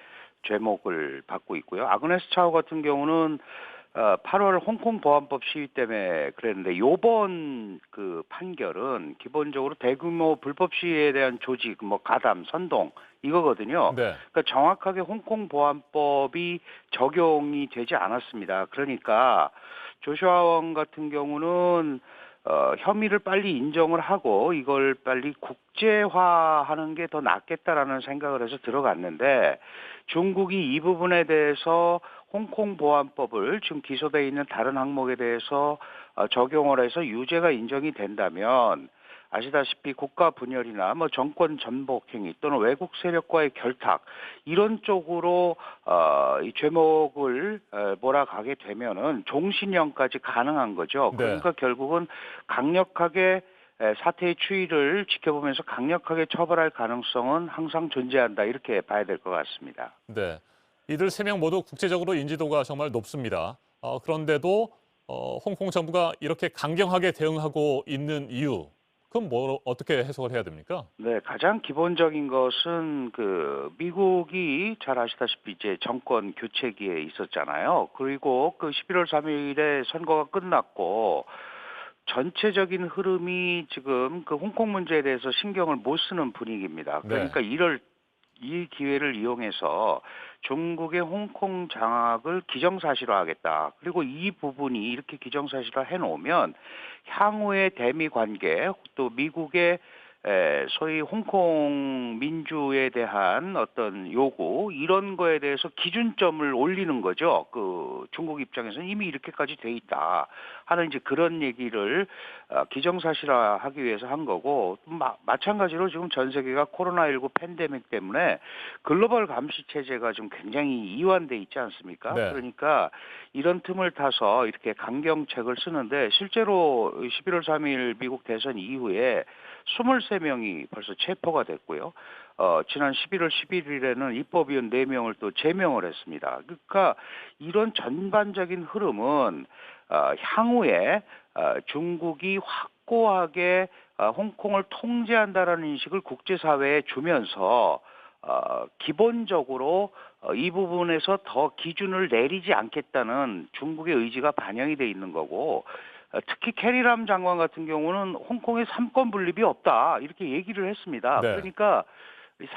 죄목을 받고 있고요. 아그네스 차우 같은 경우는 8월 홍콩 보안법 시위 때문에 그랬는데 이번 그 판결은 기본적으로 대규모 불법 시위에 대한 조직, 뭐 가담, 선동 이거거든요. 네. 그러니까 정확하게 홍콩 보안법이 적용이 되지 않았습니다. 그러니까 조슈아 웡 같은 경우는 혐의를 빨리 인정을 하고 이걸 빨리 국제화하는 게 더 낫겠다라는 생각을 해서 들어갔는데 중국이 이 부분에 대해서 홍콩 보안법을 지금 기소되어 있는 다른 항목에 대해서 적용을 해서 유죄가 인정이 된다면 아시다시피 국가 분열이나 뭐 정권 전복 행위 또는 외국 세력과의 결탁 이런 쪽으로 이 죄목을 몰아가게 되면은 종신형까지 가능한 거죠. 그러니까 결국은 강력하게 사태의 추이를 지켜보면서 강력하게 처벌할 가능성은 항상 존재한다 이렇게 봐야 될 것 같습니다. 네, 이들 3명 모두 국제적으로 인지도가 정말 높습니다. 그런데도 홍콩 정부가 이렇게 강경하게 대응하고 있는 이유 그럼 어떻게 해석을 해야 됩니까? 네, 가장 기본적인 것은 그 미국이 잘 아시다시피 이제 정권 교체기에 있었잖아요. 그리고 그 11월 3일에 선거가 끝났고 전체적인 흐름이 지금 그 홍콩 문제에 대해서 신경을 못 쓰는 분위기입니다. 그러니까 이 기회를 이용해서 중국의 홍콩 장악을 기정사실화하겠다. 그리고 이 부분이 이렇게 기정사실화 해놓으면 향후의 대미 관계 또 미국의 소위 홍콩 민주에 대한 어떤 요구 이런 거에 대해서 기준점을 올리는 거죠. 그 중국 입장에서는 이미 이렇게까지 돼 있다 하는 이제 그런 얘기를 기정사실화하기 위해서 한 거고 마찬가지로 지금 전 세계가 코로나19 팬데믹 때문에 글로벌 감시 체제가 좀 굉장히 이완돼 있지 않습니까? 네. 그러니까 이런 틈을 타서 이렇게 강경책을 쓰는데 실제로 11월 3일 미국 대선 이후에 23명이 벌써 체포가 됐고요. 지난 11월 11일에는 입법위원 4명을 또 제명을 했습니다. 그러니까 이런 전반적인 흐름은 향후에 중국이 확고하게 홍콩을 통제한다라는 인식을 국제사회에 주면서 기본적으로 이 부분에서 더 기준을 내리지 않겠다는 중국의 의지가 반영이 돼 있는 거고 특히 캐리람 장관 같은 경우는 홍콩에 삼권 분립이 없다 이렇게 얘기를 했습니다. 네. 그러니까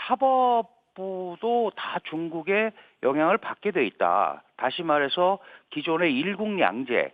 사법부도 다 중국의 영향을 받게 돼 있다. 다시 말해서 기존의 일국양제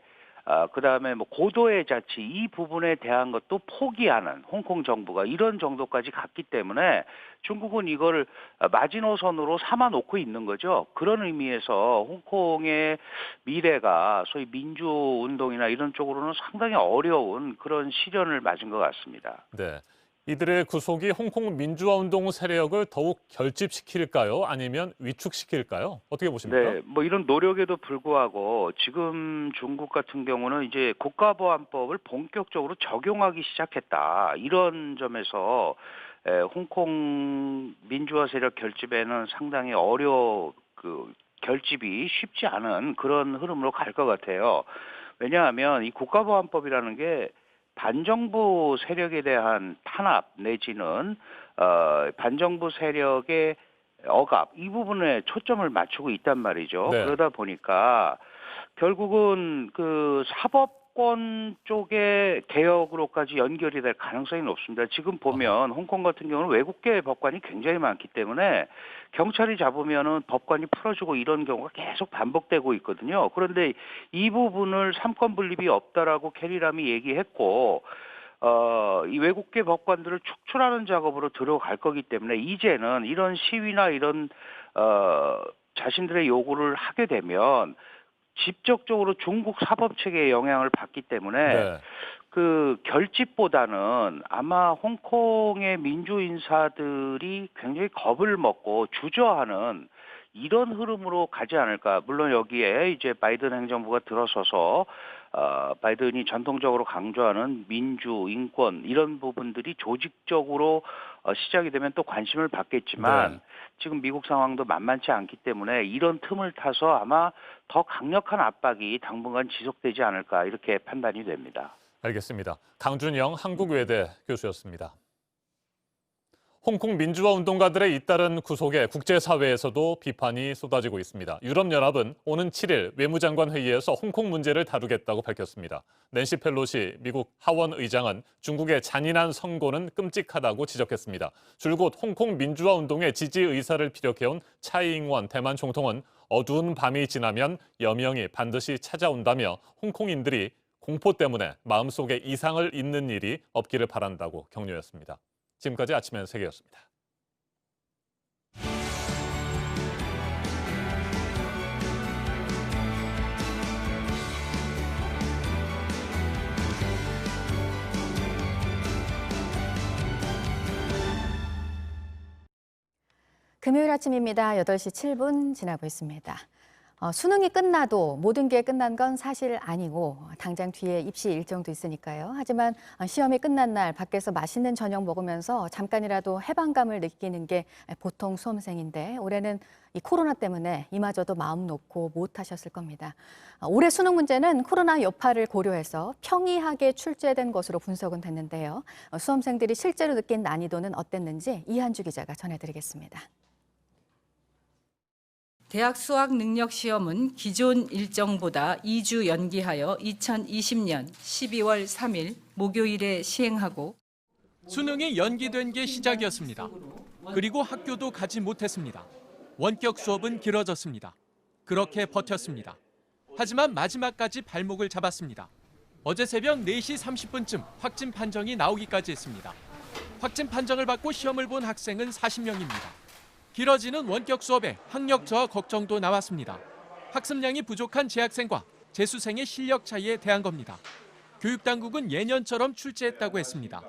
그다음에 뭐 고도의 자치 이 부분에 대한 것도 포기하는 홍콩 정부가 이런 정도까지 갔기 때문에 중국은 이걸 마지노선으로 삼아놓고 있는 거죠. 그런 의미에서 홍콩의 미래가 소위 민주운동이나 이런 쪽으로는 상당히 어려운 그런 시련을 맞은 것 같습니다. 네. 이들의 구속이 홍콩 민주화 운동 세력을 더욱 결집시킬까요? 아니면 위축시킬까요? 어떻게 보십니까? 네, 뭐 이런 노력에도 불구하고 지금 중국 같은 경우는 이제 국가보안법을 본격적으로 적용하기 시작했다. 이런 점에서 홍콩 민주화 세력 결집에는 상당히 결집이 쉽지 않은 그런 흐름으로 갈 것 같아요. 왜냐하면 이 국가보안법이라는 게 반정부 세력에 대한 탄압 내지는 반정부 세력의 억압 이 부분에 초점을 맞추고 있단 말이죠. 네. 그러다 보니까 결국은 그 사법권 쪽의 개혁으로까지 연결이 될 가능성이 높습니다. 지금 보면 홍콩 같은 경우는 외국계 법관이 굉장히 많기 때문에 경찰이 잡으면은 법관이 풀어주고 이런 경우가 계속 반복되고 있거든요. 그런데 이 부분을 삼권 분립이 없다라고 캐리람이 얘기했고 이 외국계 법관들을 축출하는 작업으로 들어갈 거기 때문에 이제는 이런 시위나 이런 자신들의 요구를 하게 되면 직접적으로 중국 사법 체계에 영향을 받기 때문에 그 결집보다는 아마 홍콩의 민주 인사들이 굉장히 겁을 먹고 주저하는 이런 흐름으로 가지 않을까. 물론 여기에 이제 바이든 행정부가 들어서서 바이든이 전통적으로 강조하는 민주, 인권 이런 부분들이 조직적으로 시작이 되면 또 관심을 받겠지만 지금 미국 상황도 만만치 않기 때문에 이런 틈을 타서 아마 더 강력한 압박이 당분간 지속되지 않을까 이렇게 판단이 됩니다. 알겠습니다. 강준영 한국외대 교수였습니다. 홍콩 민주화 운동가들의 잇따른 구속에 국제사회에서도 비판이 쏟아지고 있습니다. 유럽연합은 오는 7일 외무장관 회의에서 홍콩 문제를 다루겠다고 밝혔습니다. 낸시 펠로시 미국 하원 의장은 중국의 잔인한 선고는 끔찍하다고 지적했습니다. 줄곧 홍콩 민주화 운동의 지지 의사를 피력해온 차이잉원 대만 총통은 어두운 밤이 지나면 여명이 반드시 찾아온다며 홍콩인들이 공포 때문에 마음속에 이상을 잇는 일이 없기를 바란다고 격려했습니다. 지금까지 아침엔 세계였습니다. 금요일 아침입니다. 8시 7분 지나고 있습니다. 수능이 끝나도 모든 게 끝난 건 사실 아니고 당장 뒤에 입시 일정도 있으니까요. 하지만 시험이 끝난 날 밖에서 맛있는 저녁 먹으면서 잠깐이라도 해방감을 느끼는 게 보통 수험생인데 올해는 이 코로나 때문에 이마저도 마음 놓고 못 하셨을 겁니다. 올해 수능 문제는 코로나 여파를 고려해서 평이하게 출제된 것으로 분석은 됐는데요. 수험생들이 실제로 느낀 난이도는 어땠는지 이한주 기자가 전해드리겠습니다. 대학 수학 능력 시험은 기존 일정보다 2주 연기하여 2020년 12월 3일 목요일에 시행하고 수능이 연기된 게 시작이었습니다. 그리고 학교도 가지 못했습니다. 원격 수업은 길어졌습니다. 그렇게 버텼습니다. 하지만 마지막까지 발목을 잡았습니다. 어제 새벽 4시 30분쯤 확진 판정이 나오기까지 했습니다. 확진 판정을 받고 시험을 본 학생은 40명입니다. 길어지는 원격 수업에 학력 저하 걱정도 나왔습니다. 학습량이 부족한 재학생과 재수생의 실력 차이에 대한 겁니다. 교육당국은 예년처럼 출제했다고 했습니다.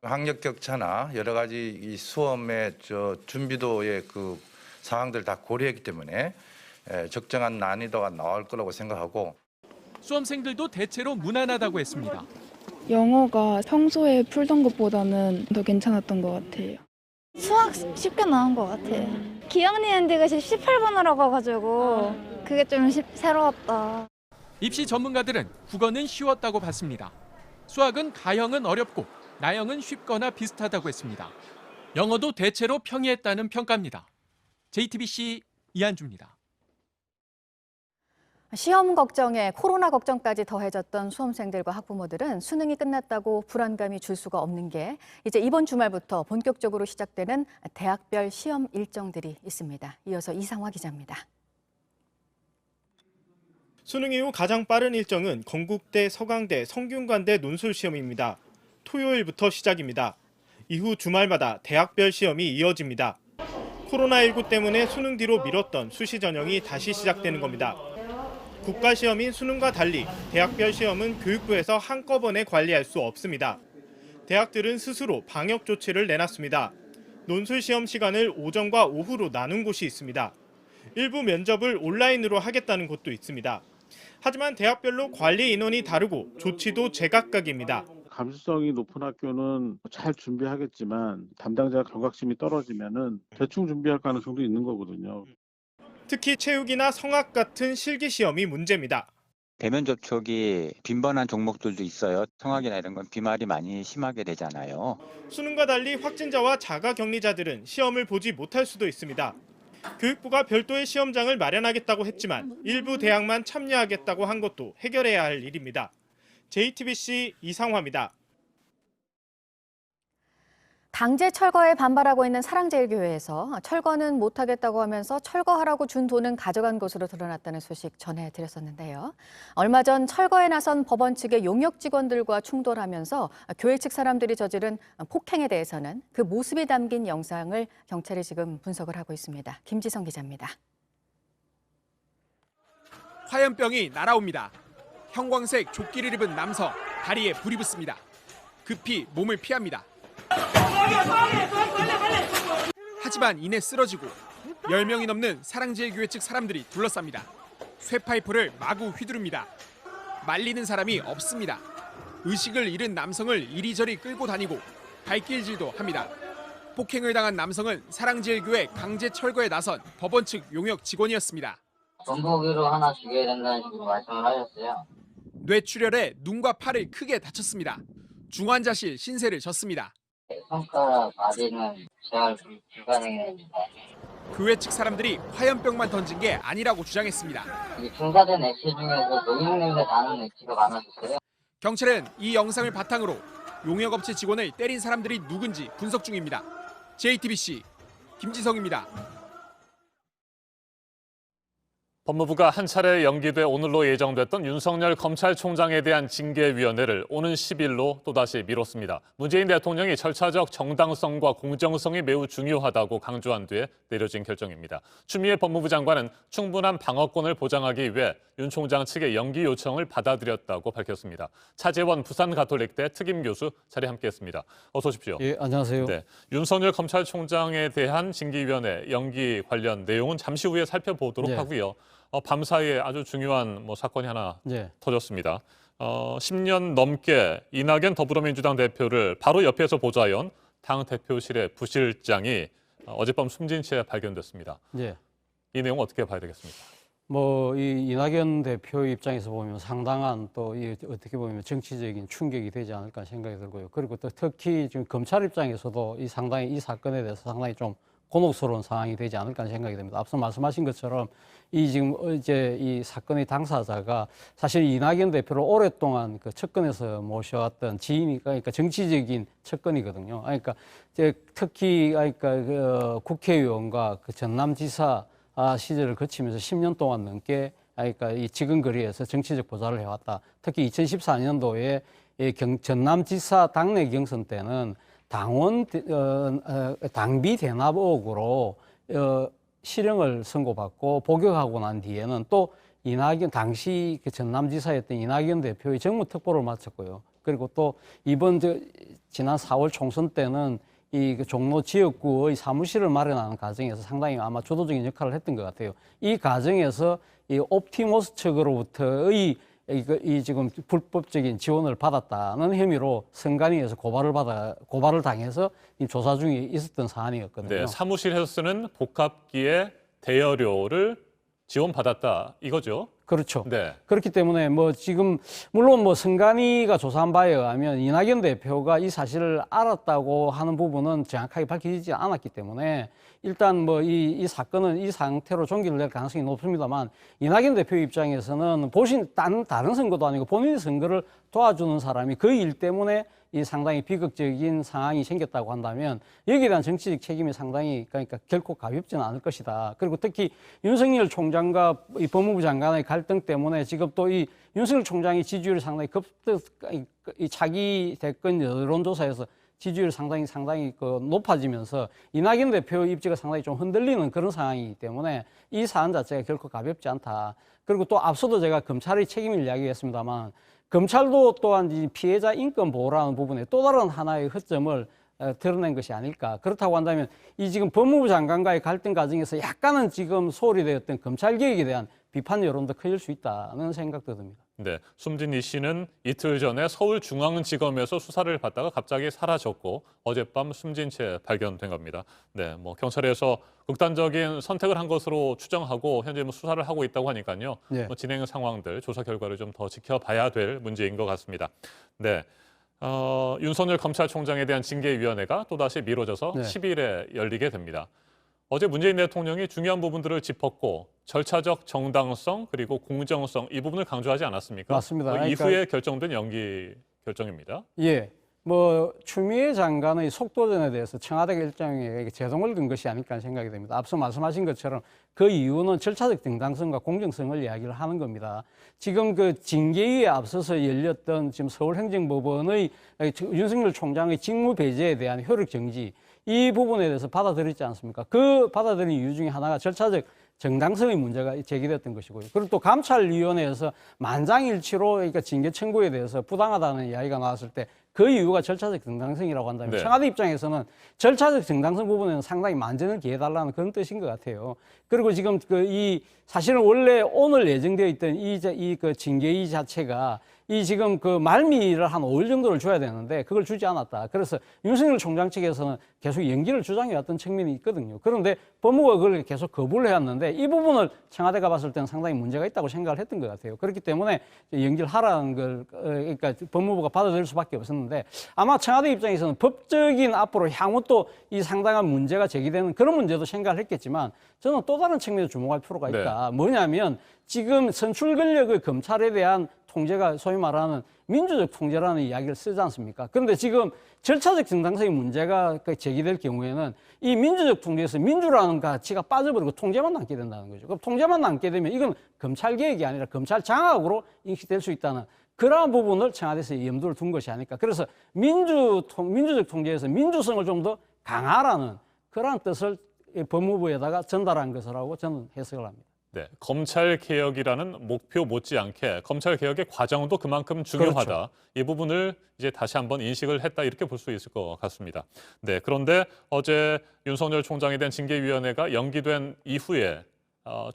학력 격차나 여러 가지 이 수험의 준비도의 그 상황들 다 고려했기 때문에 적정한 난이도가 나올 거라고 생각하고 수험생들도 대체로 무난하다고 했습니다. 영어가 평소에 풀던 것보다는 더 괜찮았던 것 같아요. 수학 쉽게 나온 것 같아요. 기억니은데가 18번이라고 해가지고 그게 좀 새로웠다. 입시 전문가들은 국어는 쉬웠다고 봤습니다. 수학은 가형은 어렵고 나형은 쉽거나 비슷하다고 했습니다. 영어도 대체로 평이했다는 평가입니다. JTBC 이한주입니다. 시험 걱정에 코로나 걱정까지 더해졌던 수험생들과 학부모들은 수능이 끝났다고 불안감이 줄 수가 없는 게 이제 이번 주말부터 본격적으로 시작되는 대학별 시험 일정들이 있습니다. 이어서 이상화 기자입니다. 수능 이후 가장 빠른 일정은 건국대, 서강대, 성균관대 논술 시험입니다. 토요일부터 시작입니다. 이후 주말마다 대학별 시험이 이어집니다. 코로나19 때문에 수능 뒤로 미뤘던 수시 전형이 다시 시작되는 겁니다. 국가시험인 수능과 달리 대학별 시험은 교육부에서 한꺼번에 관리할 수 없습니다. 대학들은 스스로 방역 조치를 내놨습니다. 논술 시험 시간을 오전과 오후로 나눈 곳이 있습니다. 일부 면접을 온라인으로 하겠다는 곳도 있습니다. 하지만 대학별로 관리 인원이 다르고 조치도 제각각입니다. 감수성이 높은 학교는 잘 준비하겠지만 담당자 경각심이 떨어지면은 대충 준비할 가능성도 있는 거거든요. 특히 체육이나 성악 같은 실기 시험이 문제입니다. 대면 접촉이 빈번한 종목들도 있어요. 성악이나 이런 건 비말이 많이 심하게 되잖아요. 수능과 달리 확진자와 자가격리자들은 시험을 보지 못할 수도 있습니다. 교육부가 별도의 시험장을 마련하겠다고 했지만 일부 대학만 참여하겠다고 한 것도 해결해야 할 일입니다. JTBC 이상화입니다. 강제 철거에 반발하고 있는 사랑제일교회에서 철거는 못하겠다고 하면서 철거하라고 준 돈은 가져간 것으로 드러났다는 소식 전해드렸었는데요. 얼마 전 철거에 나선 법원 측의 용역 직원들과 충돌하면서 교회 측 사람들이 저지른 폭행에 대해서는 그 모습이 담긴 영상을 경찰이 지금 분석을 하고 있습니다. 김지성 기자입니다. 화염병이 날아옵니다. 형광색 조끼를 입은 남성, 다리에 불이 붙습니다. 급히 몸을 피합니다. 하지만 이내 쓰러지고 10명이 넘는 사랑제일교회 측 사람들이 둘러쌉니다. 쇠파이프를 마구 휘두릅니다. 말리는 사람이 없습니다. 의식을 잃은 남성을 이리저리 끌고 다니고 발길질도 합니다. 폭행을 당한 남성은 사랑제일교회 강제 철거에 나선 법원 측 용역 직원이었습니다. 전보기로 하나 주게 된다는 식으로 말씀을 하셨어요. 뇌출혈에 눈과 팔을 크게 다쳤습니다. 중환자실 신세를 졌습니다. 손가락 아래는 재활 불가능합니다. 교회 측 사람들이 화염병만 던진 게 아니라고 주장했습니다. 중사된 액체 중에서 농약 냄새 나는 액체가 많아졌어요. 경찰은 이 영상을 바탕으로 용역업체 직원을 때린 사람들이 누군지 분석 중입니다. JTBC 김지성입니다. 법무부가 한 차례 연기돼 오늘로 예정됐던 윤석열 검찰총장에 대한 징계위원회를 오는 10일로 또다시 미뤘습니다. 문재인 대통령이 절차적 정당성과 공정성이 매우 중요하다고 강조한 뒤에 내려진 결정입니다. 추미애 법무부 장관은 충분한 방어권을 보장하기 위해 윤 총장 측의 연기 요청을 받아들였다고 밝혔습니다. 차재원 부산가톨릭대 특임교수 자리에 함께했습니다. 어서 오십시오. 예, 안녕하세요. 네, 윤석열 검찰총장에 대한 징계위원회 연기 관련 내용은 잠시 후에 살펴보도록 네. 하고요. 밤사이에 아주 중요한 사건이 하나 터졌습니다. 10년 넘게 이낙연 더불어민주당 대표를 바로 옆에서 보좌해온 당 대표실의 부실장이 어젯밤 숨진 채 발견됐습니다. 네. 이 내용 어떻게 봐야 되겠습니까? 이 이낙연 대표 입장에서 보면 상당한 또 어떻게 보면 정치적인 충격이 되지 않을까 생각이 들고요. 그리고 또 특히 지금 검찰 입장에서도 상당히 이 사건에 대해서 상당히 좀 곤혹스러운 상황이 되지 않을까 하는 생각이 듭니다. 앞서 말씀하신 것처럼 지금 이제 이 사건의 당사자가 사실 이낙연 대표를 오랫동안 그 측근에서 모셔왔던 지인이니까, 그러니까 정치적인 측근이거든요. 그러니까 이제 특히 그 국회의원과 그 전남지사 시절을 거치면서 10년 동안 넘게 그러니까 이 지근거리에서 정치적 보좌를 해왔다. 특히 2014년도에 전남지사 당내 경선 때는 당원 당비 대납 의혹으로 실형을 선고받고 복역하고 난 뒤에는 또 이낙연 당시 그 전남지사였던 이낙연 대표의 정무특보를 마쳤고요. 그리고 또 이번 지난 4월 총선 때는 그 종로 지역구의 사무실을 마련하는 과정에서 상당히 아마 주도적인 역할을 했던 것 같아요. 이 과정에서 이 옵티머스 측으로부터의 지금 불법적인 지원을 받았다는 혐의로 선관위에서 고발을 당해서 조사 중에 있었던 사안이었거든요. 네, 사무실에서 쓰는 복합기의 대여료를 지원받았다 이거죠. 그렇죠. 네. 그렇기 때문에 뭐 지금 물론 뭐 선관위가 조사한 바에 의하면 이낙연 대표가 이 사실을 알았다고 하는 부분은 정확하게 밝혀지지 않았기 때문에 일단 뭐 이 사건은 이 상태로 종결될 될 가능성이 높습니다만 이낙연 대표 입장에서는 다른 선거도 아니고 본인의 선거를 도와주는 사람이 그 일 때문에 이 상당히 비극적인 상황이 생겼다고 한다면 여기에 대한 정치적 책임이 상당히 그러니까 결코 가볍지는 않을 것이다. 그리고 특히 윤석열 총장과 이 법무부 장관의 갈등 때문에 지금 또 이 윤석열 총장의 지지율이 상당히 이 차기 대권 여론조사에서 지지율이 상당히 높아지면서 이낙연 대표 입지가 상당히 좀 흔들리는 그런 상황이기 때문에 이 사안 자체가 결코 가볍지 않다. 그리고 또 앞서도 제가 검찰의 책임을 이야기했습니다만 검찰도 또한 피해자 인권 보호라는 부분에 또 다른 하나의 허점을 드러낸 것이 아닐까. 그렇다고 한다면 이 지금 법무부 장관과의 갈등 과정에서 약간은 지금 소홀히 되었던 검찰 개혁에 대한 비판 여론도 커질 수 있다는 생각도 듭니다. 네, 숨진 이 씨는 이틀 전에 서울중앙지검에서 수사를 받다가 갑자기 사라졌고 어젯밤 숨진 채 발견된 겁니다. 네, 뭐 경찰에서 극단적인 선택을 한 것으로 추정하고 현재 뭐 수사를 하고 있다고 하니까요. 네. 뭐 진행 상황들, 조사 결과를 좀 더 지켜봐야 될 문제인 것 같습니다. 네. 윤석열 검찰총장에 대한 징계위원회가 또다시 미뤄져서 네. 10일에 열리게 됩니다. 어제 문재인 대통령이 중요한 부분들을 짚었고 절차적 정당성 그리고 공정성 이 부분을 강조하지 않았습니까? 맞습니다. 그러니까 이후에 결정된 연기 결정입니다. 예. 뭐 추미애 장관의 속도전에 대해서 청와대가 일정에 제동을 든 것이 아닐까 하는 생각이 듭니다. 앞서 말씀하신 것처럼 그 이유는 절차적 정당성과 공정성을 이야기를 하는 겁니다. 지금 그 징계위에 앞서서 열렸던 지금 서울행정법원의 윤석열 총장의 직무 배제에 대한 효력 정지 이 부분에 대해서 받아들였지 않습니까? 그 받아들인 이유 중에 하나가 절차적 정당성의 문제가 제기됐던 것이고요. 그리고 또 감찰위원회에서 만장일치로 그러니까 징계 청구에 대해서 부당하다는 이야기가 나왔을 때 그 이유가 절차적 정당성이라고 한다면 네. 청와대 입장에서는 절차적 정당성 부분에는 상당히 만전을 기해달라는 그런 뜻인 것 같아요. 그리고 지금 사실은 원래 오늘 예정되어 있던 그 징계위 자체가 지금 그 말미를 한 5일 정도를 줘야 되는데 그걸 주지 않았다. 그래서 윤석열 총장 측에서는 계속 연기를 주장해왔던 측면이 있거든요. 그런데 법무부가 그걸 계속 거부를 해왔는데 이 부분을 청와대가 봤을 때는 상당히 문제가 있다고 생각을 했던 것 같아요. 그렇기 때문에 연기를 하라는 걸 그러니까 법무부가 받아들일 수밖에 없었는데 아마 청와대 입장에서는 법적인 앞으로 향후 또 이 상당한 문제가 제기되는 그런 문제도 생각을 했겠지만 저는 또 다른 측면에 주목할 필요가 있다. 네. 뭐냐면 지금 선출 권력의 검찰에 대한 통제가 소위 말하는 민주적 통제라는 이야기를 쓰지 않습니까? 그런데 지금 절차적 정당성의 문제가 제기될 경우에는 이 민주적 통제에서 민주라는 가치가 빠져버리고 통제만 남게 된다는 거죠. 그럼 통제만 남게 되면 이건 검찰 개혁이 아니라 검찰 장악으로 인식될 수 있다는 그러한 부분을 청와대에서 염두를 둔 것이 아닐까. 그래서 민주적 통제에서 민주성을 좀 더 강화하라는 그러한 뜻을 법무부에다가 전달한 것이라고 저는 해석을 합니다. 네, 검찰 개혁이라는 목표 못지않게 검찰 개혁의 과정도 그만큼 중요하다. 그렇죠. 이 부분을 이제 다시 한번 인식을 했다 이렇게 볼 수 있을 것 같습니다. 네, 그런데 어제 윤석열 총장에 대한 징계위원회가 연기된 이후에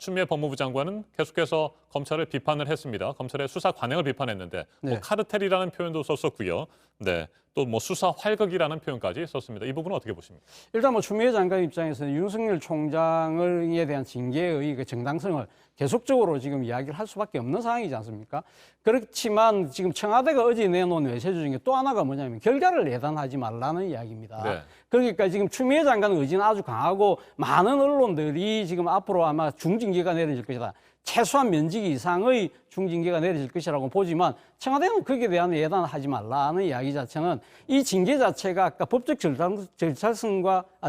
추미애 법무부 장관은 계속해서 검찰을 비판을 했습니다. 검찰의 수사 관행을 비판했는데 네. 뭐 카르텔이라는 표현도 썼었고요. 네. 또 뭐 수사 활극이라는 표현까지 썼습니다. 이 부분은 어떻게 보십니까? 일단 뭐 추미애 장관 입장에서는 윤석열 총장에 대한 징계의 그 정당성을 계속적으로 지금 이야기를 할 수밖에 없는 상황이지 않습니까? 그렇지만 지금 청와대가 어제 내놓은 메시지 중에 또 하나가 뭐냐면 결과를 예단하지 말라는 이야기입니다. 네. 그러니까 지금 추미애 장관 의지는 아주 강하고 많은 언론들이 지금 앞으로 아마 중징계가 내려질 것이다. 최소한 면직 이상의 중징계가 내려질 것이라고 보지만 청와대는 거기에 대한 예단을 하지 말라는 이야기 자체는 이 징계 자체가 아까 법적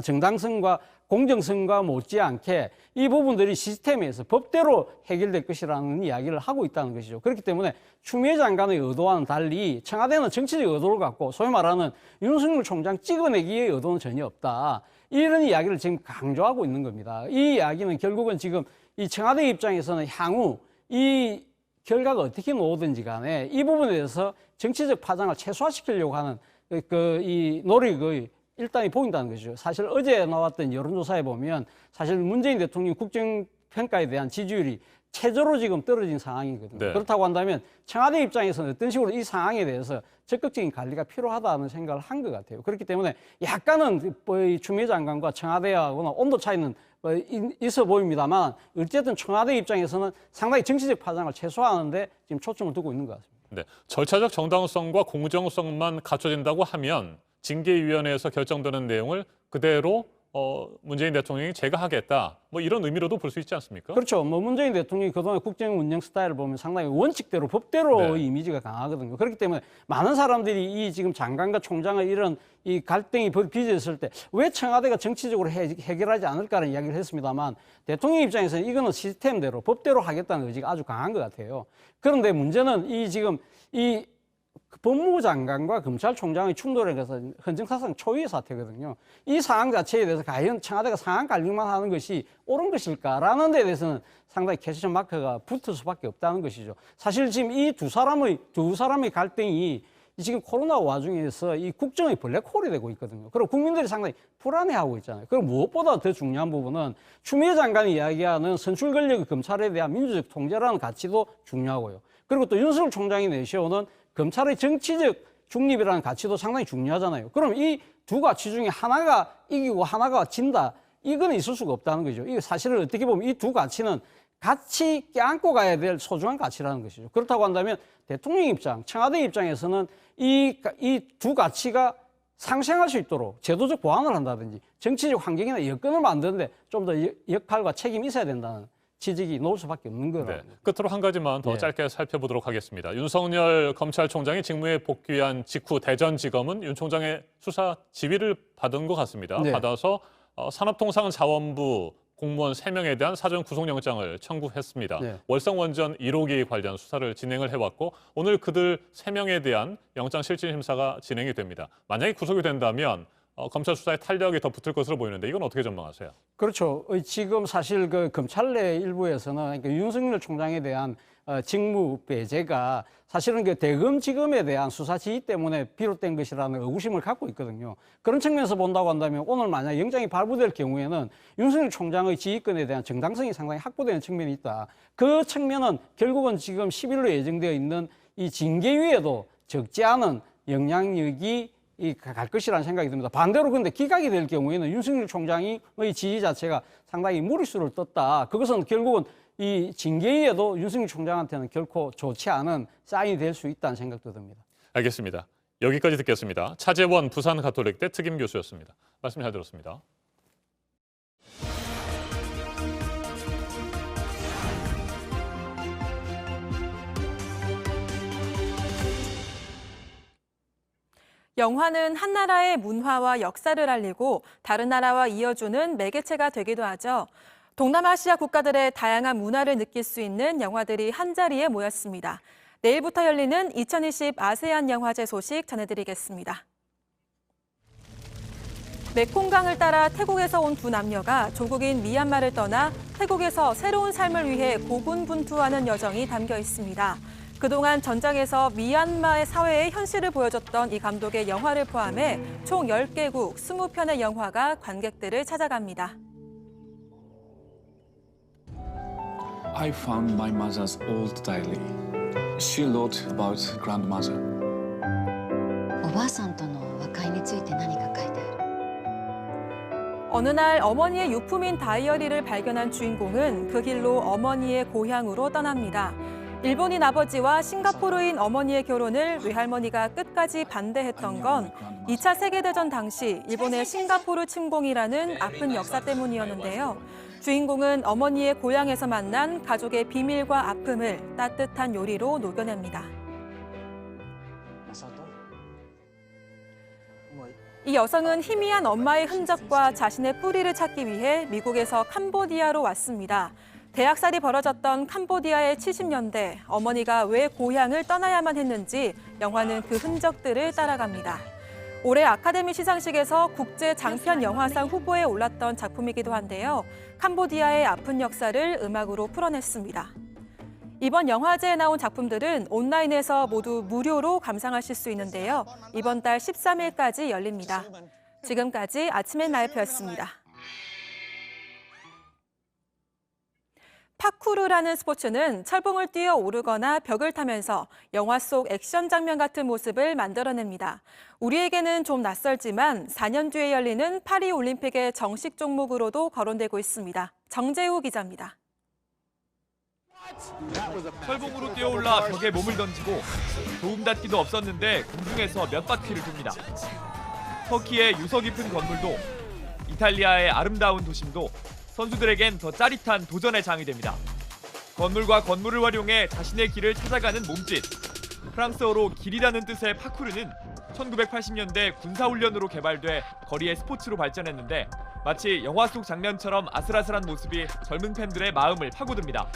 정당성과 공정성과 못지않게 이 부분들이 시스템에서 법대로 해결될 것이라는 이야기를 하고 있다는 것이죠. 그렇기 때문에 추미애 장관의 의도와는 달리 청와대는 정치적 의도를 갖고 소위 말하는 윤석열 총장 찍어내기의 의도는 전혀 없다. 이런 이야기를 지금 강조하고 있는 겁니다. 이 이야기는 결국은 지금 이 청와대 입장에서는 향후 이 결과가 어떻게 나오든지 간에 이 부분에 대해서 정치적 파장을 최소화시키려고 하는 이 노력의 일단이 보인다는 것이죠. 사실 어제 나왔던 여론조사에 보면 사실 문재인 대통령 국정평가에 대한 지지율이 최저로 지금 떨어진 상황이거든요. 네. 그렇다고 한다면 청와대 입장에서는 어떤 식으로 이 상황에 대해서 적극적인 관리가 필요하다는 생각을 한 것 같아요. 그렇기 때문에 약간은 이 추미애 장관과 청와대하고는 온도 차이는 있어 보입니다만 어쨌든 청와대 입장에서는 상당히 정치적 파장을 최소화하는데 지금 초점을 두고 있는 것 같습니다. 네. 절차적 정당성과 공정성만 갖춰진다고 하면 징계위원회에서 결정되는 내용을 그대로 문재인 대통령이 제거하겠다. 뭐 이런 의미로도 볼 수 있지 않습니까? 그렇죠. 뭐 문재인 대통령이 그동안 국정 운영 스타일을 보면 상당히 원칙대로 법대로의 이미지가 강하거든요. 그렇기 때문에 많은 사람들이 이 지금 장관과 총장의 이런 이 갈등이 빚어졌을 때 왜 청와대가 정치적으로 해결하지 않을까라는 이야기를 했습니다만 대통령 입장에서는 이거는 시스템대로 법대로 하겠다는 의지가 아주 강한 것 같아요. 그런데 문제는 이 지금 이 법무부 장관과 검찰총장의 충돌에 대해서 헌정사상 초유의 사태거든요. 이 상황 자체에 대해서 과연 청와대가 상황 관리만 하는 것이 옳은 것일까라는 데 대해서는 상당히 퀘스천 마크가 붙을 수밖에 없다는 것이죠. 사실 지금 이 두 사람의 갈등이 지금 코로나 와중에서 이 국정의 블랙홀이 되고 있거든요. 그리고 국민들이 상당히 불안해하고 있잖아요. 그리고 무엇보다 더 중요한 부분은 추미애 장관이 이야기하는 선출 권력의 검찰에 대한 민주적 통제라는 가치도 중요하고요. 그리고 또 윤석열 총장이 내세우는 검찰의 정치적 중립이라는 가치도 상당히 중요하잖아요. 그럼 이 두 가치 중에 하나가 이기고 하나가 진다. 이거는 있을 수가 없다는 거죠. 이게 사실은 어떻게 보면 이 두 가치는 같이 껴안고 가야 될 소중한 가치라는 것이죠. 그렇다고 한다면 대통령 입장, 청와대 입장에서는 이 두 가치가 상생할 수 있도록 제도적 보완을 한다든지 정치적 환경이나 여건을 만드는데 좀 더 역할과 책임이 있어야 된다는 지적이 나올 수밖에 없는 거라고. 네. 끝으로 한 가지만 더 짧게 살펴보도록 하겠습니다. 윤석열 검찰총장이 직무에 복귀한 직후 대전지검은 윤 총장의 수사 지휘를 받은 것 같습니다. 네. 받아서 산업통상자원부 공무원 3명에 대한 사전 구속영장을 청구했습니다. 네. 월성원전 1호기 관련 수사를 진행을 해왔고 오늘 그들 3명에 대한 영장실질심사가 진행이 됩니다. 만약에 구속이 된다면 검찰 수사에 탄력이 더 붙을 것으로 보이는데 이건 어떻게 전망하세요? 그렇죠. 지금 사실 그 검찰 내 일부에서는 그러니까 윤석열 총장에 대한 직무 배제가 사실은 그 대검지검에 대한 수사 지휘 때문에 비롯된 것이라는 의구심을 갖고 있거든요. 그런 측면에서 본다고 한다면 오늘 만약 영장이 발부될 경우에는 윤석열 총장의 지휘권에 대한 정당성이 상당히 확보되는 측면이 있다. 그 측면은 결국은 지금 10일로 예정되어 있는 이 징계위에도 적지 않은 영향력이 갈 것이라는 생각이 듭니다. 반대로 근데 기각이 될 경우에는 윤석열 총장의 지휘 자체가 상당히 무리수를 떴다. 그것은 결국은 이 징계위에도 윤석열 총장한테는 결코 좋지 않은 사인이 될 수 있다는 생각도 듭니다. 알겠습니다. 여기까지 듣겠습니다. 차재원 부산가톨릭대 특임 교수였습니다. 말씀 잘 들었습니다. 영화는 한 나라의 문화와 역사를 알리고 다른 나라와 이어주는 매개체가 되기도 하죠. 동남아시아 국가들의 다양한 문화를 느낄 수 있는 영화들이 한자리에 모였습니다. 내일부터 열리는 2020 아세안 영화제 소식 전해드리겠습니다. 메콩강을 따라 태국에서 온 두 남녀가 조국인 미얀마를 떠나 태국에서 새로운 삶을 위해 고군분투하는 여정이 담겨 있습니다. 그동안 전장에서 미얀마의 사회의 현실을 보여줬던 이 감독의 영화를 포함해 총 10개국 20편의 영화가 관객들을 찾아갑니다. I found my mother's old diary. She wrote about grandmother. おばあさんとの和解について何が書いてある？ 어느 날 어머니의 유품인 다이어리를 발견한 주인공은 그 길로 어머니의 고향으로 떠납니다. 일본인 아버지와 싱가포르인 어머니의 결혼을 외할머니가 끝까지 반대했던 건 2차 세계대전 당시 일본의 싱가포르 침공이라는 아픈 역사 때문이었는데요. 주인공은 어머니의 고향에서 만난 가족의 비밀과 아픔을 따뜻한 요리로 녹여냅니다. 이 여성은 희미한 엄마의 흔적과 자신의 뿌리를 찾기 위해 미국에서 캄보디아로 왔습니다. 대학살이 벌어졌던 캄보디아의 70년대, 어머니가 왜 고향을 떠나야만 했는지 영화는 그 흔적들을 따라갑니다. 올해 아카데미 시상식에서 국제 장편 영화상 후보에 올랐던 작품이기도 한데요. 캄보디아의 아픈 역사를 음악으로 풀어냈습니다. 이번 영화제에 나온 작품들은 온라인에서 모두 무료로 감상하실 수 있는데요. 이번 달 13일까지 열립니다. 지금까지 아침엔 라이프였습니다. 파쿠르라는 스포츠는 철봉을 뛰어 오르거나 벽을 타면서 영화 속 액션 장면 같은 모습을 만들어냅니다. 우리에게는 좀 낯설지만 4년 뒤에 열리는 파리 올림픽의 정식 종목으로도 거론되고 있습니다. 정재우 기자입니다. 철봉으로 뛰어올라 벽에 몸을 던지고 도움 닫기도 없었는데 공중에서 몇 바퀴를 돕니다. 터키의 유서 깊은 건물도 이탈리아의 아름다운 도심도 선수들에겐 더 짜릿한 도전의 장이 됩니다. 건물과 건물을 활용해 자신의 길을 찾아가는 몸짓. 프랑스어로 길이라는 뜻의 파쿠르는 1980년대 군사훈련으로 개발돼 거리의 스포츠로 발전했는데 마치 영화 속 장면처럼 아슬아슬한 모습이 젊은 팬들의 마음을 파고듭니다.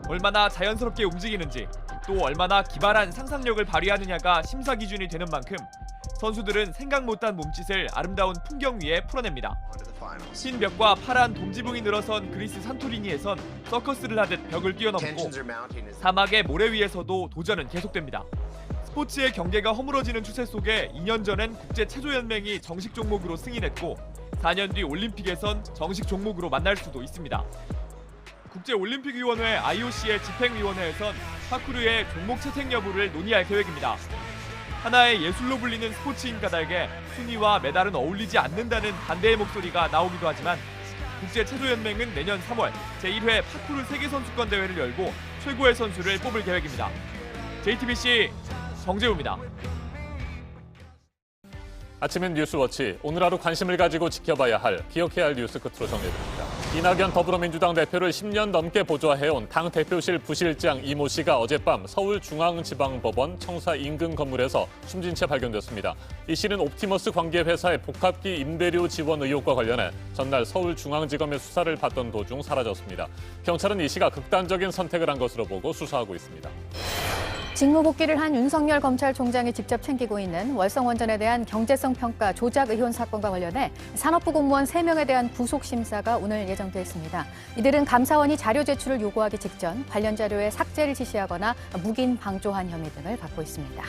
얼마나 자연스럽게 움직이는지 또 얼마나 기발한 상상력을 발휘하느냐가 심사 기준이 되는 만큼 선수들은 생각 못한 몸짓을 아름다운 풍경 위에 풀어냅니다. 흰 벽과 파란 돔지붕이 늘어선 그리스 산토리니에선 서커스를 하듯 벽을 뛰어넘고 사막의 모래 위에서도 도전은 계속됩니다. 스포츠의 경계가 허물어지는 추세 속에 2년 전엔 국제체조연맹이 정식 종목으로 승인했고 4년 뒤 올림픽에선 정식 종목으로 만날 수도 있습니다. 국제올림픽위원회 IOC의 집행위원회에선 파쿠르의 종목 채택 여부를 논의할 계획입니다. 하나의 예술로 불리는 스포츠인 까닭에 순위와 메달은 어울리지 않는다는 반대의 목소리가 나오기도 하지만 국제체조연맹은 내년 3월 제1회 파쿠르 세계선수권 대회를 열고 최고의 선수를 뽑을 계획입니다. JTBC 정재우입니다. 아침엔 뉴스워치, 오늘 하루 관심을 가지고 지켜봐야 할, 기억해야 할 뉴스 끝으로 정리해드립니다. 이낙연 더불어민주당 대표를 10년 넘게 보좌해온 당 대표실 부실장 이모 씨가 어젯밤 서울중앙지방법원 청사 인근 건물에서 숨진 채 발견됐습니다. 이 씨는 옵티머스 관계회사의 복합기 임대료 지원 의혹과 관련해 전날 서울중앙지검의 수사를 받던 도중 사라졌습니다. 경찰은 이 씨가 극단적인 선택을 한 것으로 보고 수사하고 있습니다. 직무 복귀를 한 윤석열 검찰총장이 직접 챙기고 있는 월성원전에 대한 경제성 평가 조작 의혹 사건과 관련해 산업부 공무원 3명에 대한 구속 심사가 오늘 예정돼 있습니다. 이들은 감사원이 자료 제출을 요구하기 직전 관련 자료의 삭제를 지시하거나 묵인 방조한 혐의 등을 받고 있습니다.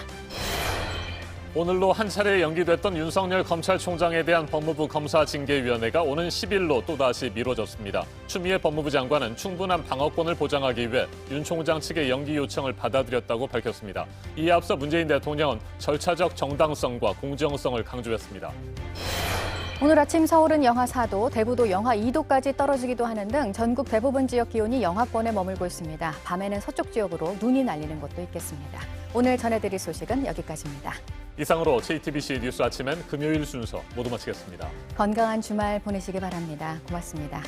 오늘로 한 차례 연기됐던 윤석열 검찰총장에 대한 법무부 검사징계위원회가 오는 10일로 또다시 미뤄졌습니다. 추미애 법무부 장관은 충분한 방어권을 보장하기 위해 윤 총장 측의 연기 요청을 받아들였다고 밝혔습니다. 이에 앞서 문재인 대통령은 절차적 정당성과 공정성을 강조했습니다. 오늘 아침 서울은 영하 4도, 대구도 영하 2도까지 떨어지기도 하는 등 전국 대부분 지역 기온이 영하권에 머물고 있습니다. 밤에는 서쪽 지역으로 눈이 날리는 곳도 있겠습니다. 오늘 전해드릴 소식은 여기까지입니다. 이상으로 JTBC 뉴스 아침엔 금요일 순서 모두 마치겠습니다. 건강한 주말 보내시기 바랍니다. 고맙습니다.